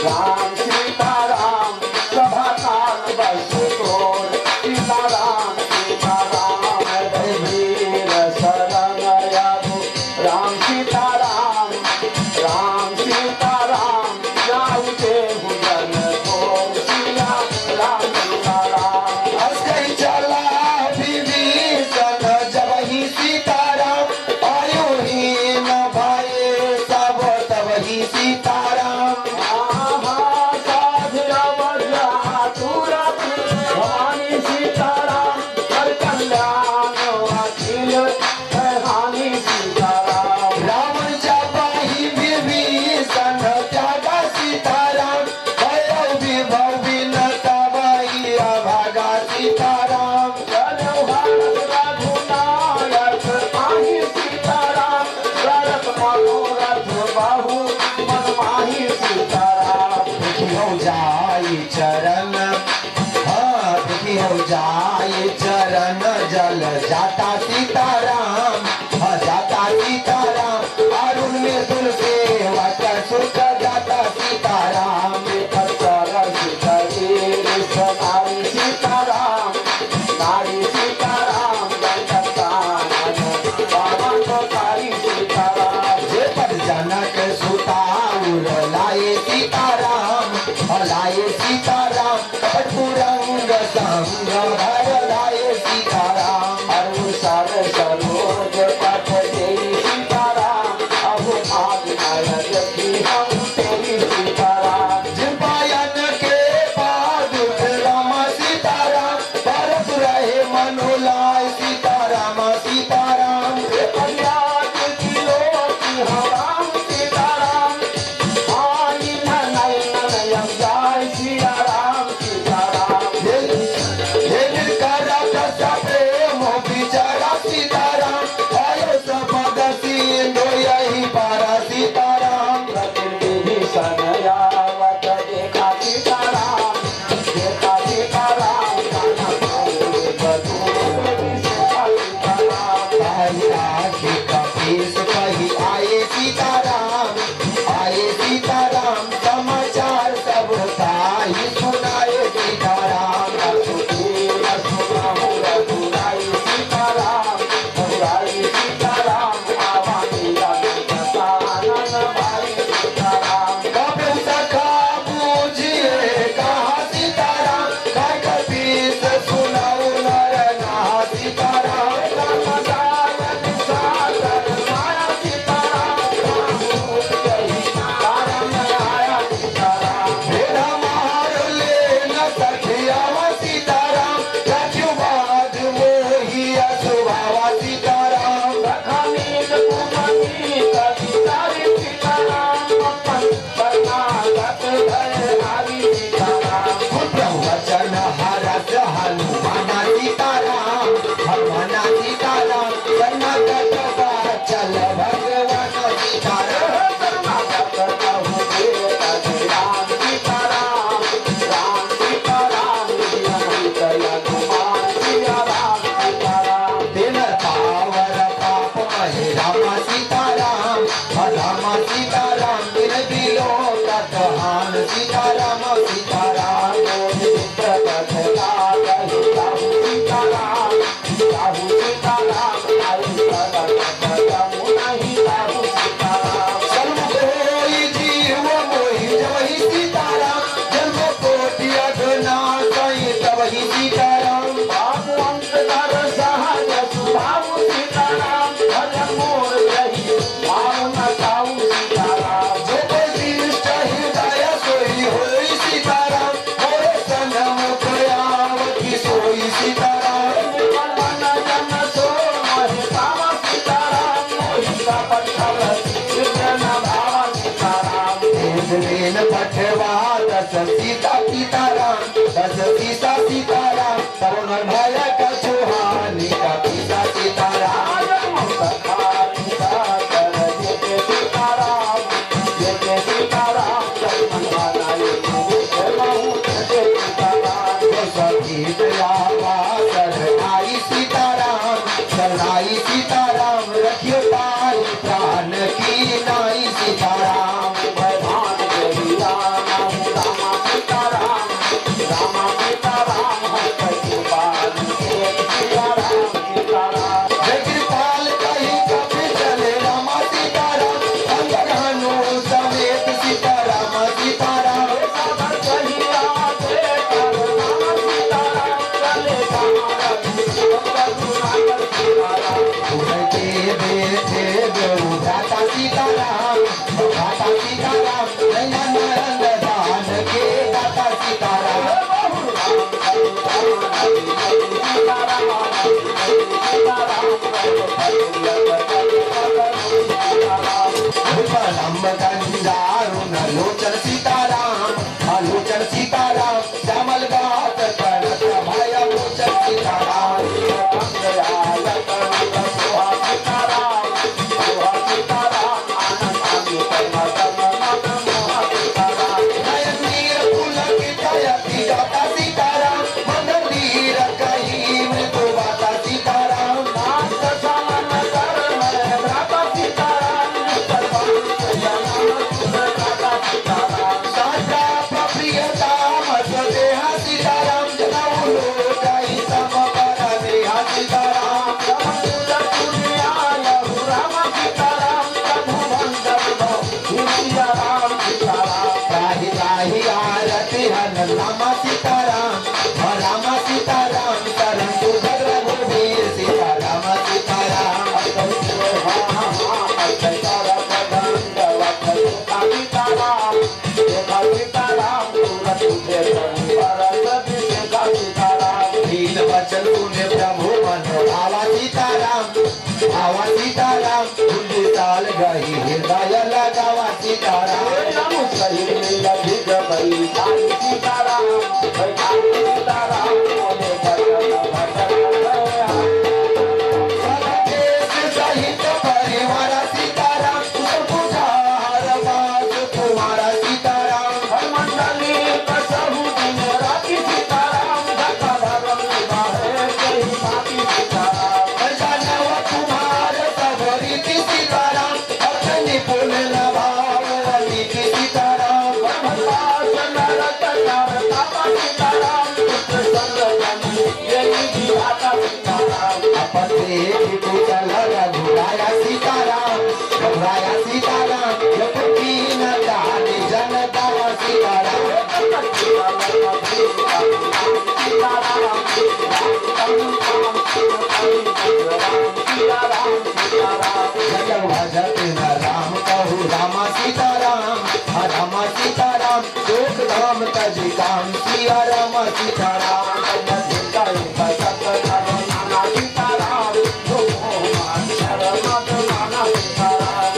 राम सीताराम सभा काल बस तोर सीताराम सीताराम वीर शरण यादव राम सीताराम राम सीताराम जाऊ देहु जन तोर सिया राम सीताराम असकई चला विभीषण जबहि सीताराम आयुहीन भये सब तबहि सीताराम भवानी सीताराम कर कल्याण अखिल हानि सीताराम रावण जबहि विभीषण त्यागा सीताराम भयउ विभव बिन तबहि अभागा सीताराम रघुनायक माही सीताराम रथ मनोरथ बाहु मन माही सीताराम देखियो जाई चरण देखियो जाई चरण जल जाता सीताराम जाता सीताराम अरुण में तुलसी वट सुख जाता सीताराम सरस अंग भर लाए सीताराम। अरु सर सरोज पथ तेरी सीताराम, अब आज्ञायक की हम तेरी सीताराम। जिपायन के बाद राम सीताराम, बरस रहे मनोलाय सीताराम सीताराम। फरियाद किलो की हराम सीताराम, आई ननय ननयम जाय सिया राम सीताराम। हे करत प्रेम बिचारा सीताराम, आयो सबद सिंधु यही पारा सीताराम। प्रतिविभीषण यावत देखा सीताराम, देखा सीताराम, गाना गाए बधूर विषया सीताराम। पहली आँखें कपीस कही आए सीताराम, आए सीताराम, समाचार सब ताई सुनाए सीताराम। रघुवीर सुनहु रघुराई सीताराम, रघुराई सीताराम, आवानी रघुपतानन भाई सीताराम। कबू सखा बूझिए कहा सीताराम, काय कपीस सुनाऊ नर नहा सीताराम। रामदायक सागर माया सीताराम, रामदूत कही तारम आया सीताराम। भेड़ा मार ले न सखिया सीताराम, रघुवाद मोहिया सुभावा सीताराम। लखनीत कुमनीत सीतारी सीताराम, अपन शरणागत भय नारी सीताराम। वचन हरस हनुमान सीताराम, हनुमान सीताराम, शरणागत चल भगवान सीताराम। शरणागत कहु देत राम सीताराम, राम सीताराम, अमित हनुमान सिया राम सीताराम। दिन पावर पाप महे राम सीताराम, राम सीताराम, दिन दिलो कथान सीताराम सीताराम। सर्व कोई जीव मोहि जबहि सीताराम, जन्म कोटि अघनाथहि तबहि सीताराम। जो कोई दृष्ट हृदय सोई होई सीताराम, मोरे सनम दयावति सोई सीताराम। दिन पठवा दस सीता सीताराम, दस सीता सीताराम, तरुण भय कछुहानी का पिता सीताराम। सखीत आवासर आई सीताराम, शरणाई सीताराम, रखियो पाई प्राण की नाई सीताराम। जगपाल कही कभी चले राम सीताराम, अंगर हनु समेत सीताराम सीताराम। उनके बेटे देव भ्राता सीताराम, भ्राता सीताराम, नैना नंद दान के दाता सीताराम। लंब गंजारुण लोचन सीताराम, आलोचन सीताराम, श्यामल गात कनक भय लोचन सीताराम। नयन नीर पुलक जयति गाता सीताराम, मंगल नीर कही मृदु गाता सीताराम। गई हृदय लगावा सीताराम। राम शरीर में लगी गई काली सीताराम, काली सीताराम बोले भजन भजन सब देश सहित परिवार सीताराम, पुकार बास तुम्हारा सीताराम। मंडली कसहु दिन राति सीताराम, धका धर्म निभाए कई बाती सीताराम। जानव तुम्हार सब रीति सीताराम, अपनी पुल भाव नीति सीताराम। भगवान नरक करता सीताराम, पुत्र संग यही दिवाता सीताराम। अपन देख कुचल रघुराया सीताराम, रघुराया सीताराम। जपती न जाने जनता सीताराम। जग भजत न राम कहु रामा सीताराम, रामा सीताराम। शोक धाम तज काम सिया रामा सीताराम।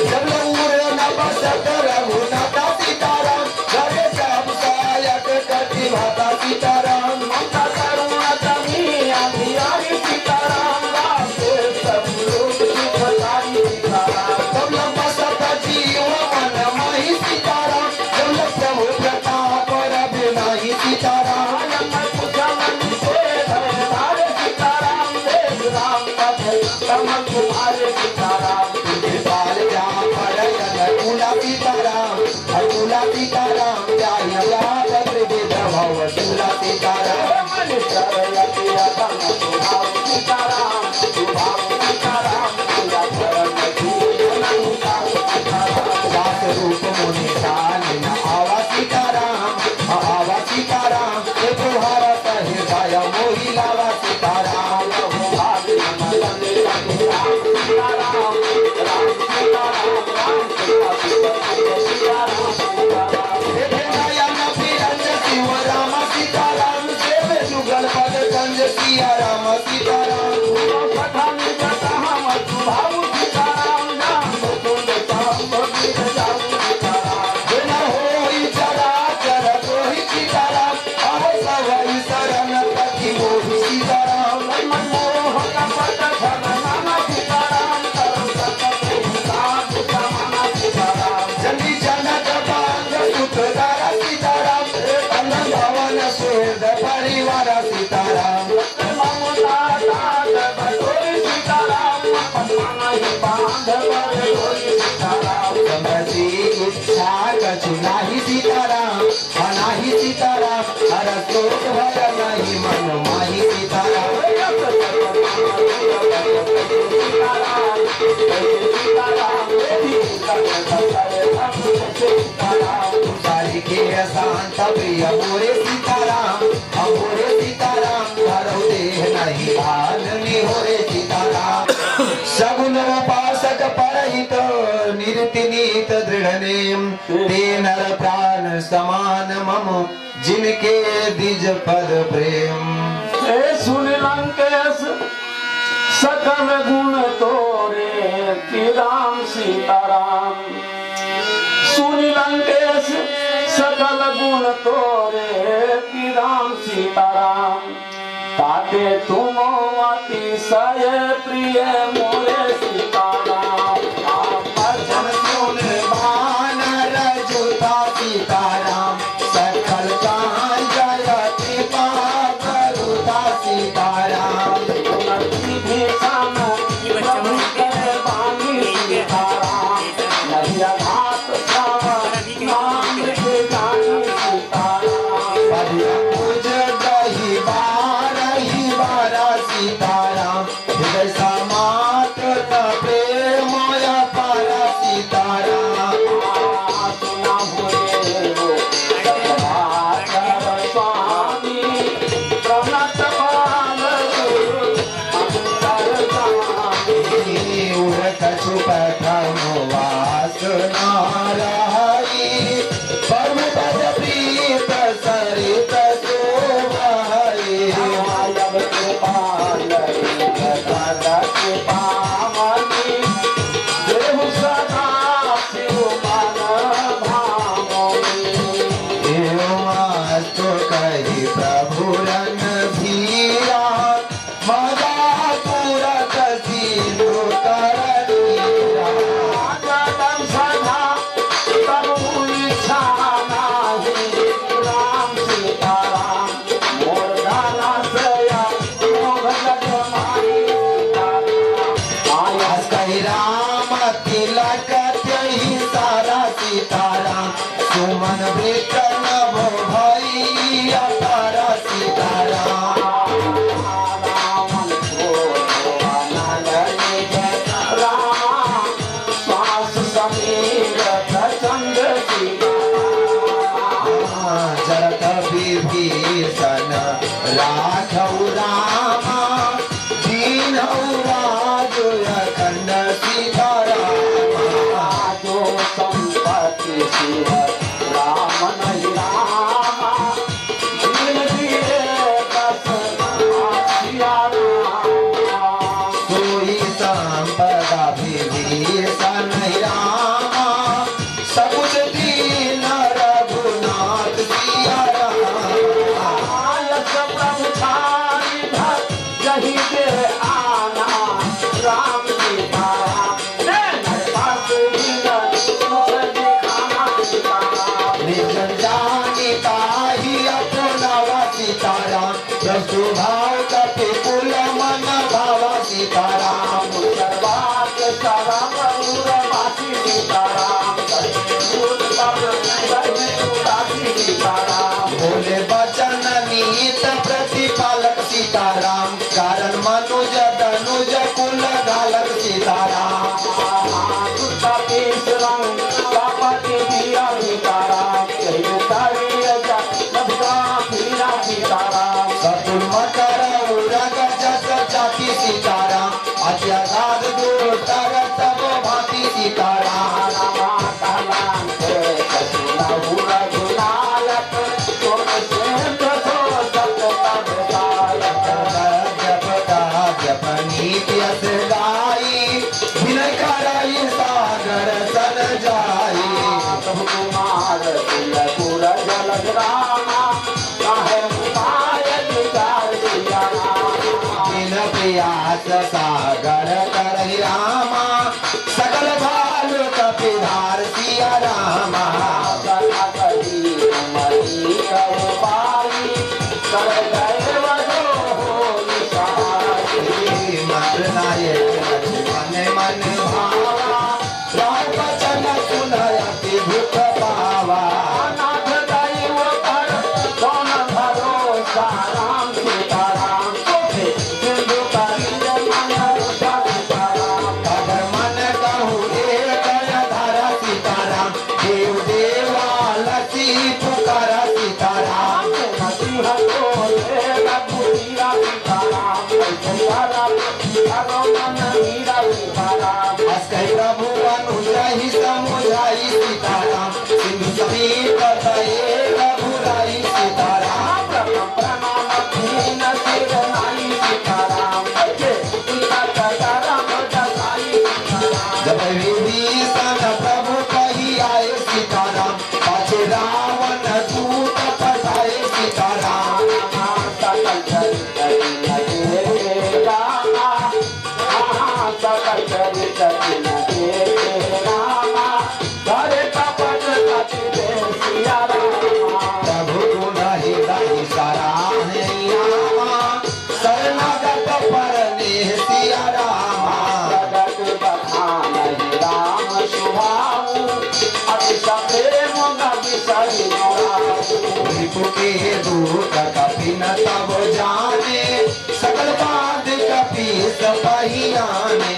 जब लंगूर न बसत रघुनाथ सीताराम, करे सब सहायक करती भाता सीताराम। तब लग बसत जीव मन माही सीताराम, जब लग प्रभु प्रताप रवि नाही सीताराम। कृपाल जा परयन कुला सीताराम, अकुला सीताराम। जाहि व्यापक विध भव तुला सीताराम। दास रूप मुनि काल न आवा सीताराम, आवा सीताराम। हे तुम्हारा हृदय मोहि लावा सीताराम। देखे नयन फिरंज शिव राम सीताराम, देवे जुगल पद कंज सिया राम सीताराम। बिन होई चराचर तोहि सीताराम, आहो सवै शरण पति मोहि सीताराम। जनी जनक बांध सुख दारा सीताराम, अनंत भवन स्वेद परिवार सीताराम। समझी इच्छा कछु नाही सीताराम, अनाही सीताराम। हर शोक भय नहीं मन माही सीताराम। सारी के शांत प्रिय मोरे सीताराम, मोरे सीताराम। धरौ देह नहीं भान निहोरे सीताराम। सगुन उपासक परहित निरति नीत दृढ़ नेम, ते नर प्राण समान मम जिनके द्विज पद प्रेम। सुन लंकेश सकल गुण तोरे कि राम सीताराम। सुन लंकेश सकल गुण तोरे कि राम सीताराम। ताते तुम अतिशय प्रिय मोरे सीताराम। भजन सुन भानर जुता सीताराम, सकल कान जयति करुता सीताराम। पूज दही बारही बारा सीताराम, हृदय समात दूत तब में उदासी सीताराम बोले बचन नीत प्रतिपालक सीताराम कारण मनुज तनुज कुल गालक सीताराम दुष्टा तीस रंग कापति दिया सीताराम कही तारी अजा नभगा फिरा सीताराम सतुल मकर उरग जस जाति सीताराम अत्याघात दुर्तर तब भांति सीताराम जपनीत गाई विनय कराई सागर सन जाई कुमार तुलपुर जलद रामा कहे उपाय विचार दिया बिन प्यास सागर करहि रामा सकल भाल कपिधार सिया रामा कथा कही मरी कहो पाई कर गए वजो हो निशाई मंत्र नायक लक्ष्मण मन भावा राम वचन सुनयति भूख पावा नाथ दैव कर कौन भरोसा राम सीताराम तोखे सिंधु करिय मन रुषा सीताराम अगर मन कहूँ एक धारा सीताराम देव देवा लसी पुकारा सीताराम नसीह को लेगा पुतीरा सीताराम कैसैया हरो मन मीरा सीताराम अस्कै प्रभु अनुजाहि समुझाई सीताराम सिंधु समीप तये रघुराई सीताराम प्रणाम दीन सिर नाई सीताराम के सीता कटाराम जसाई सीताराम जब विभीषण प्रभु कही आए सीताराम पाछे रावण दूत फसाए सीताराम सकल चरित न देगा सकल चरित न देगा घरे कपट कति दे सिया रामा प्रभु गुण हृदय सराहने रामा शरणागत परने सिया रामा जगत बखान राम सुभाऊ अति सप्रेम विषय रिपु के दूत कपि न तब जाने सकल बाध कपि पहियाने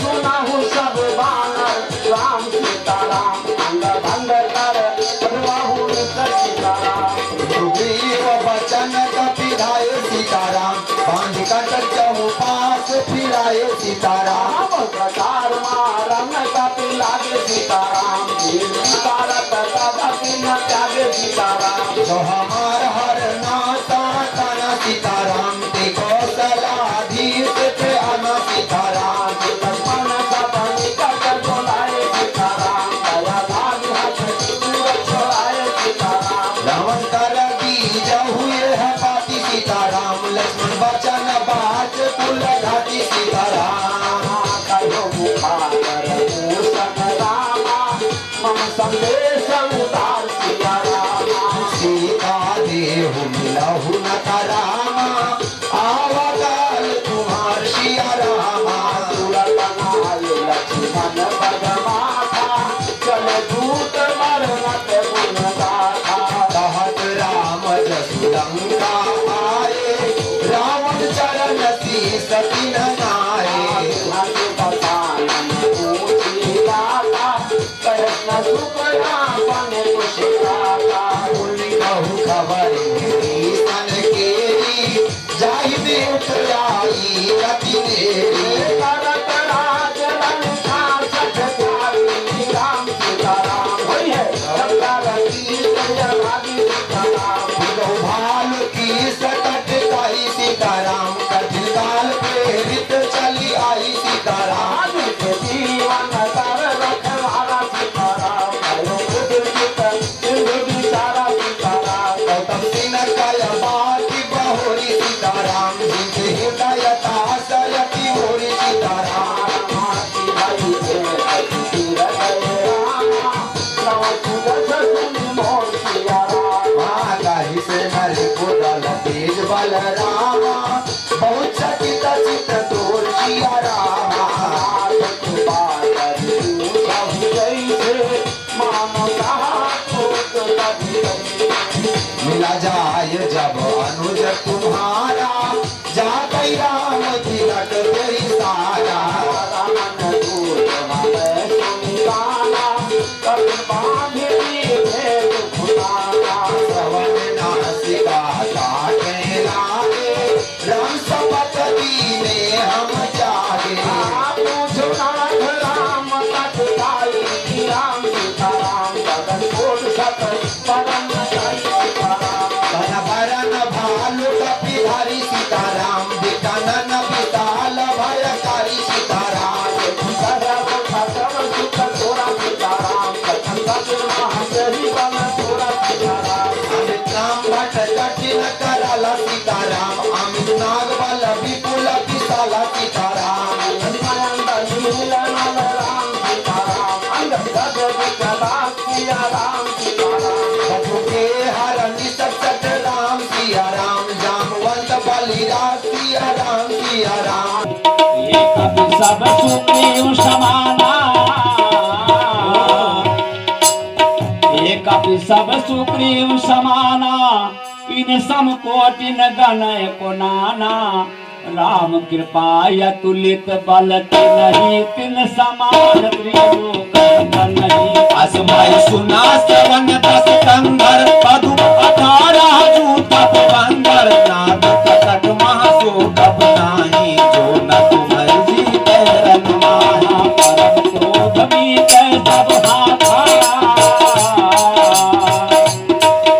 सुनाहु सब बानर राम सीताराम अंग भंग कर प्रभु सीताराम सुग्रीव वचन कपि धाय सीताराम बांध कटक चहु पास फिराए सीताराम राम प्रकार मारन कपि लागे सीताराम दीन तारक कपि न त्यागे सीताराम जो हमार हर नाता तना सीताराम ते कौशलाधीश थे आना सीताराम लक्ष्मण सपनी कट बोलाए सीताराम दया लाग हाथ दूर छोड़ाए सीताराम रावण कर बीज हुए है पाती सीताराम लक्ष्मण वचन बाच कुल घाटी सीताराम कहो मुखार मूषण रामा मम संदेश उतार सिया रामा सीता देहु मिलहु न रामा आवकाल तुम्हार सिया रामा तुरत नाय लक्ष्मण पदमाथा चले दूत मरमत गुण गाथा कहत राम जसु लंका आए रावण चरण शीस तिन नाए हरि बतानन पूछी दाता कृष्ण सुखना बने कुशिकाता बोली कहु खबर सन केरी जाहि में उतराई गति नेरी करत राज लंका सठ त्यागी राम सीताराम होई है लंका रती जय भागी सीताराम बिलो भाल की सकट काई सीताराम कठिन काल प्रेरित चली आई सीताराम आदि के जीवन कर रखवाला सीताराम भयो बुद्धित सिंधु विचारा सीताराम गौतम सिंह कय बाटी बहोरी सीताराम जिनके हृदय तासयति होरी सीताराम माती भाई के तीर गए रामा नव तुझ सुन मोर सिया रामा कही से नरे कुदल तेज बल रामा बहुत चकित चित दूर सिया रामा कृपा करी सब जय जाय जब अनुज तुम्हारा, जाते राम तिलक तेरी सारा। श्रवण नासिका काटे लागे, राम शपथ दीने हम जागे। बन भरन भालू कपिधारी सीताराम, विकनन विशाल भयकारी सीताराम। अमित नाम भट कठिन कराला सीताराम, अमित नाग बल विपुल विशाल सीताराम। शत्रु के हरनि सचट राम सिया राम, जामवंत बलिराज सिया राम सिया राम। ये कभी सब सुग्रीव समाना, ये कभी सब सुग्रीव समाना, इन सम कोटिन गणय को नाना। राम कृपा अतुलित बल नहीं, तिन समान त्रिलोक नहीं। असमय सुना श्रवण दस कंधर, पदु 18 जूत बंदर। नाद कटक महासो कब नाही, जो न तुमर जीते रन माहा। परम क्रोध बीत सब हाथा,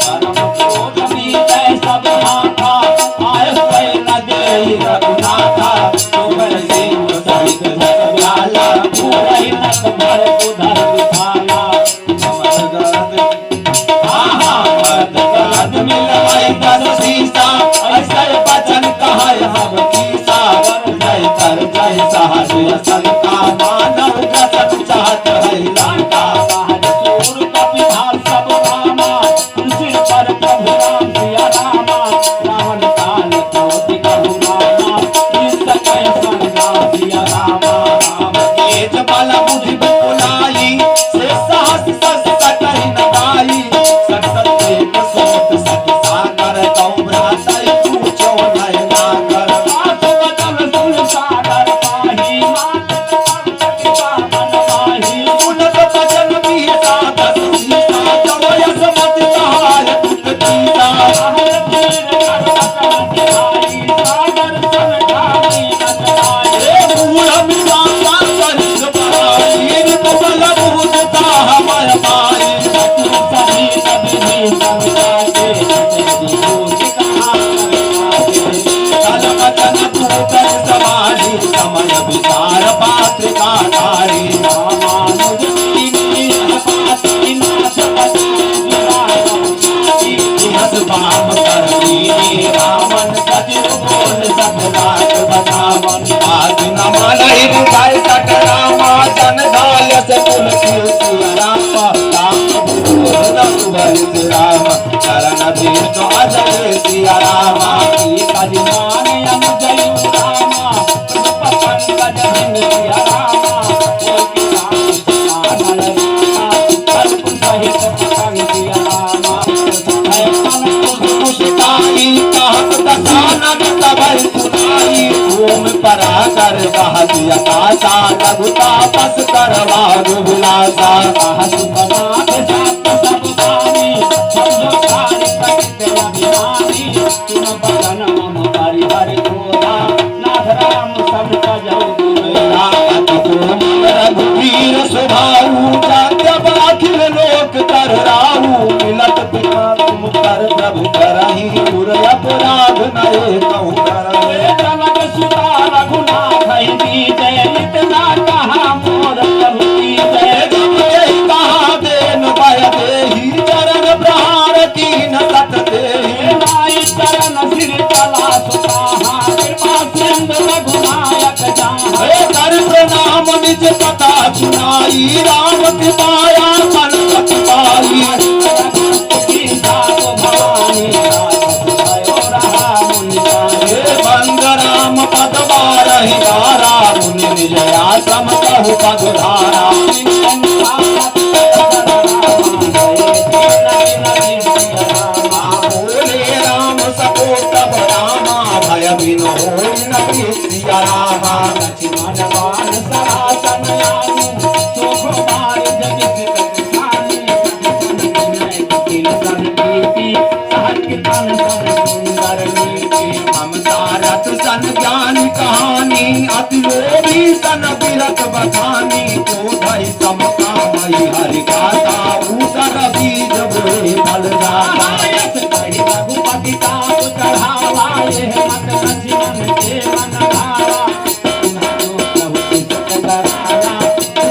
परम क्रोध बीत सब हाथा। आय स्वय न देहि रघुनाथा, तुमर सिंह सहित जगव्याला। पूरहि नत भर उधर विठाला। मर्द मिलवाई दस सीसा, ऐसे वचन कहाय हम कीसा। जय कर जय सहज संका, मानव जसत चाहत है लंका। सूर कपिधार सब रामा, सिर पर प्रभु राम सिया रामा। रावण काल क्रोध करुणामा, इस कय संग्राम सिया रामा। राम तेज बल बुद्धि विपुलाई, से साहस सस सकहि न गाई। सत एक सोत सत सागर, कौ भ्रातरि पूछो नय नागर। सास वचन सुन सागर पाही, मात पिता पावन माही। उनक बचन बीसा दस सीसा, जो यस मत कहाय तुक कीसा। सागर तीर करवत धियाई, सागर सन ढाली न जलाई। हे मूढ़ मिलावा करिस बड़ाई, रिप बल बूझ ताह मय माई। सभी सभी समझाते, तेरी बूझ कहाँ करवाते। कल वचन तू कर समाधि, समय विचार पात्रिका नारी। रामानुज कीनी पाती नाथ पति जुलाई। इहस बाम कर दीनी, रावण कजिर बोल सकलाट बतावन। आज न मनहि बुझाई सक रामा, जन धाल से कुल सिया राम। राम भूल न सुबह राम, चरण धीर तो अजय सिया रामा। कजमान अनुजयु रामा, पंकज हिंद सिया रामा। कोटि राम साधन रामा, कल्प सहित पतंग सिया रामा। है मन मुस्काई कहत दसानन सबय सुनाई। ओम पराकर बहति आकाशा, लघु तापस करवा विलासा। साहस बनात सात सब बानी, समझो कार्य कटित अभिमानी। तुम बदन मम परिहर क्रोधा, नाथ राम सब तजौ दुर्वेला। अति कोमल रघुवीर स्वभाव, जात्यब अखिल लोक कर राहु। मिलत पिता तुम कर प्रभु करहि, पुर अपराध नये कहु करहि। जनक सुता रघुनाथ जय, इतना कहा मोर प्रभु की जय। जब यही कहा देन भय देहि, चरण प्रहार कीन सत देहि। नाई चरण सिर तला सुताहा, कृपा सिंधु रघुनायक जहाँ। हे कर प्रणाम निज पता सुनाई, राम कृपाया मन पत पाई। हे बंद राम पद बारहि धारा, मुनि निज आश्रम कहु पगुधारा। बोल हर बिन होई न प्रीतिया रामा लक्ष्मण बाण सरासन आनु शोभ मार जगत खानी तिल सन प्रीति सहज कीर्तन सन सुंदर नीति ममता रत सन ज्ञान कहानी अति लोभी सन बिरत बखानी क्रोधई समकामई हरि गाता ऊसर बीज बोए फल जाता कही रघुपति ताप चढ़ावा ये मत लक्ष्मण के मन भावा प्रभु सत कराला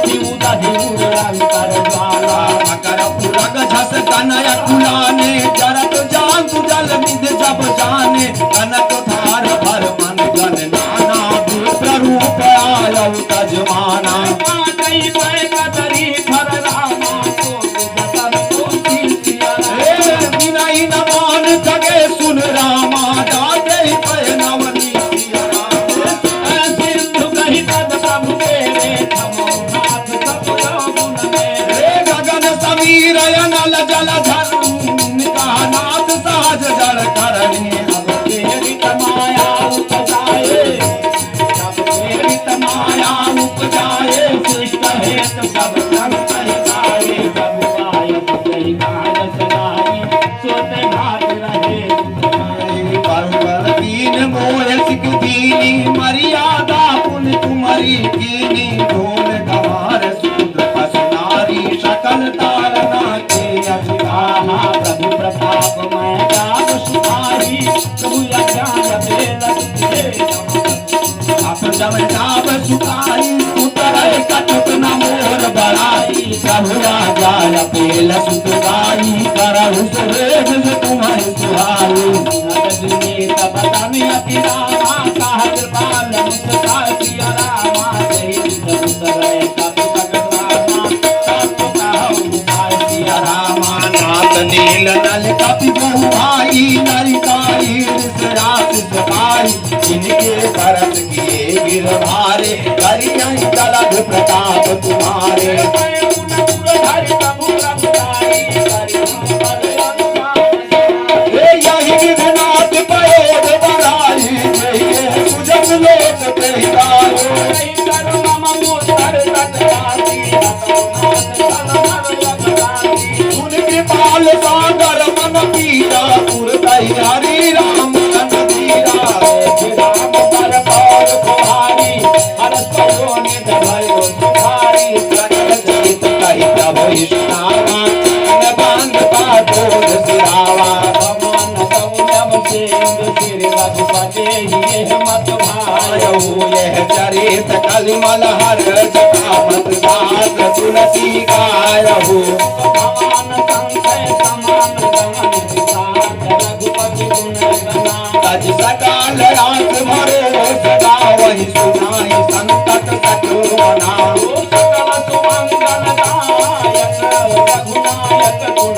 जीव दहिर अंतर ज्वाला मकर पुरग झस कनय कुलाने जरत जान जल निध जब जाने कनक धार भर मन गन नाना विप्र रूप आयौ तजमाना पाटई पै कदरी फर रामा को जतन को सिया रे बिनाई न मान जगे सुन रामा जाते पै नवनी सिया सिंधु कहि पद प्रभु तेरे थमो हाथ सपनो गुण मेरे गगन समीर अनल जल धर नाथ सहज जल करनी अब तेरी तमाया उपजाए अब तेरी तमाया उपजाए सृष्ट हेत सब संग गाए प्रभु आए कई कारस नाई सोते भाग रहे परवर दीन मोह सिख दीनी मर्यादा पुन तुम्हारी कीनी ढोल गवार सूत्र पशु नारी सकल तारना के अभिगाहा प्रभु प्रताप मैं जाग सुधारी प्रभु अज्ञान बेलत आप जब जाब सुधारी उतरे कटक न मोर बड़ाई प्रभु राजा पेल सुतगाई करहु सुरेश तुम्हारे सुहाई नदी तब तन अति रामा कह कृपाल मुस्का सिया रामा जय उतरे कटक रामा नाथ नील नल कपि बहु भाई नरिकाई रास सभाई जिनके करत किए गिरधारे करियई कलभ प्रताप तुम्हारे यही गिरनाथ पयोध बराई सुजन लोक कहिदाई कृपाल सागर मन पीरा पुर हरि राम धीरा राम पर पौर कुहारी हरस पयो निध भयो सुखारी सकल चरित कहि प्रभु इष्टावा न बांध पाठोर सिरावा भगवान कौनम सेंद सिर रघुपते ही मत भायो यह चरित कलिमल हर जटामत दास तुलसी गायहु भगवान संशय समान गमन विसार रघुपति गुण गना तज सकाल रात मरो सदा वही सुनाई संकट सटुवना सकल सुमंगल दायक रघुनायक गुण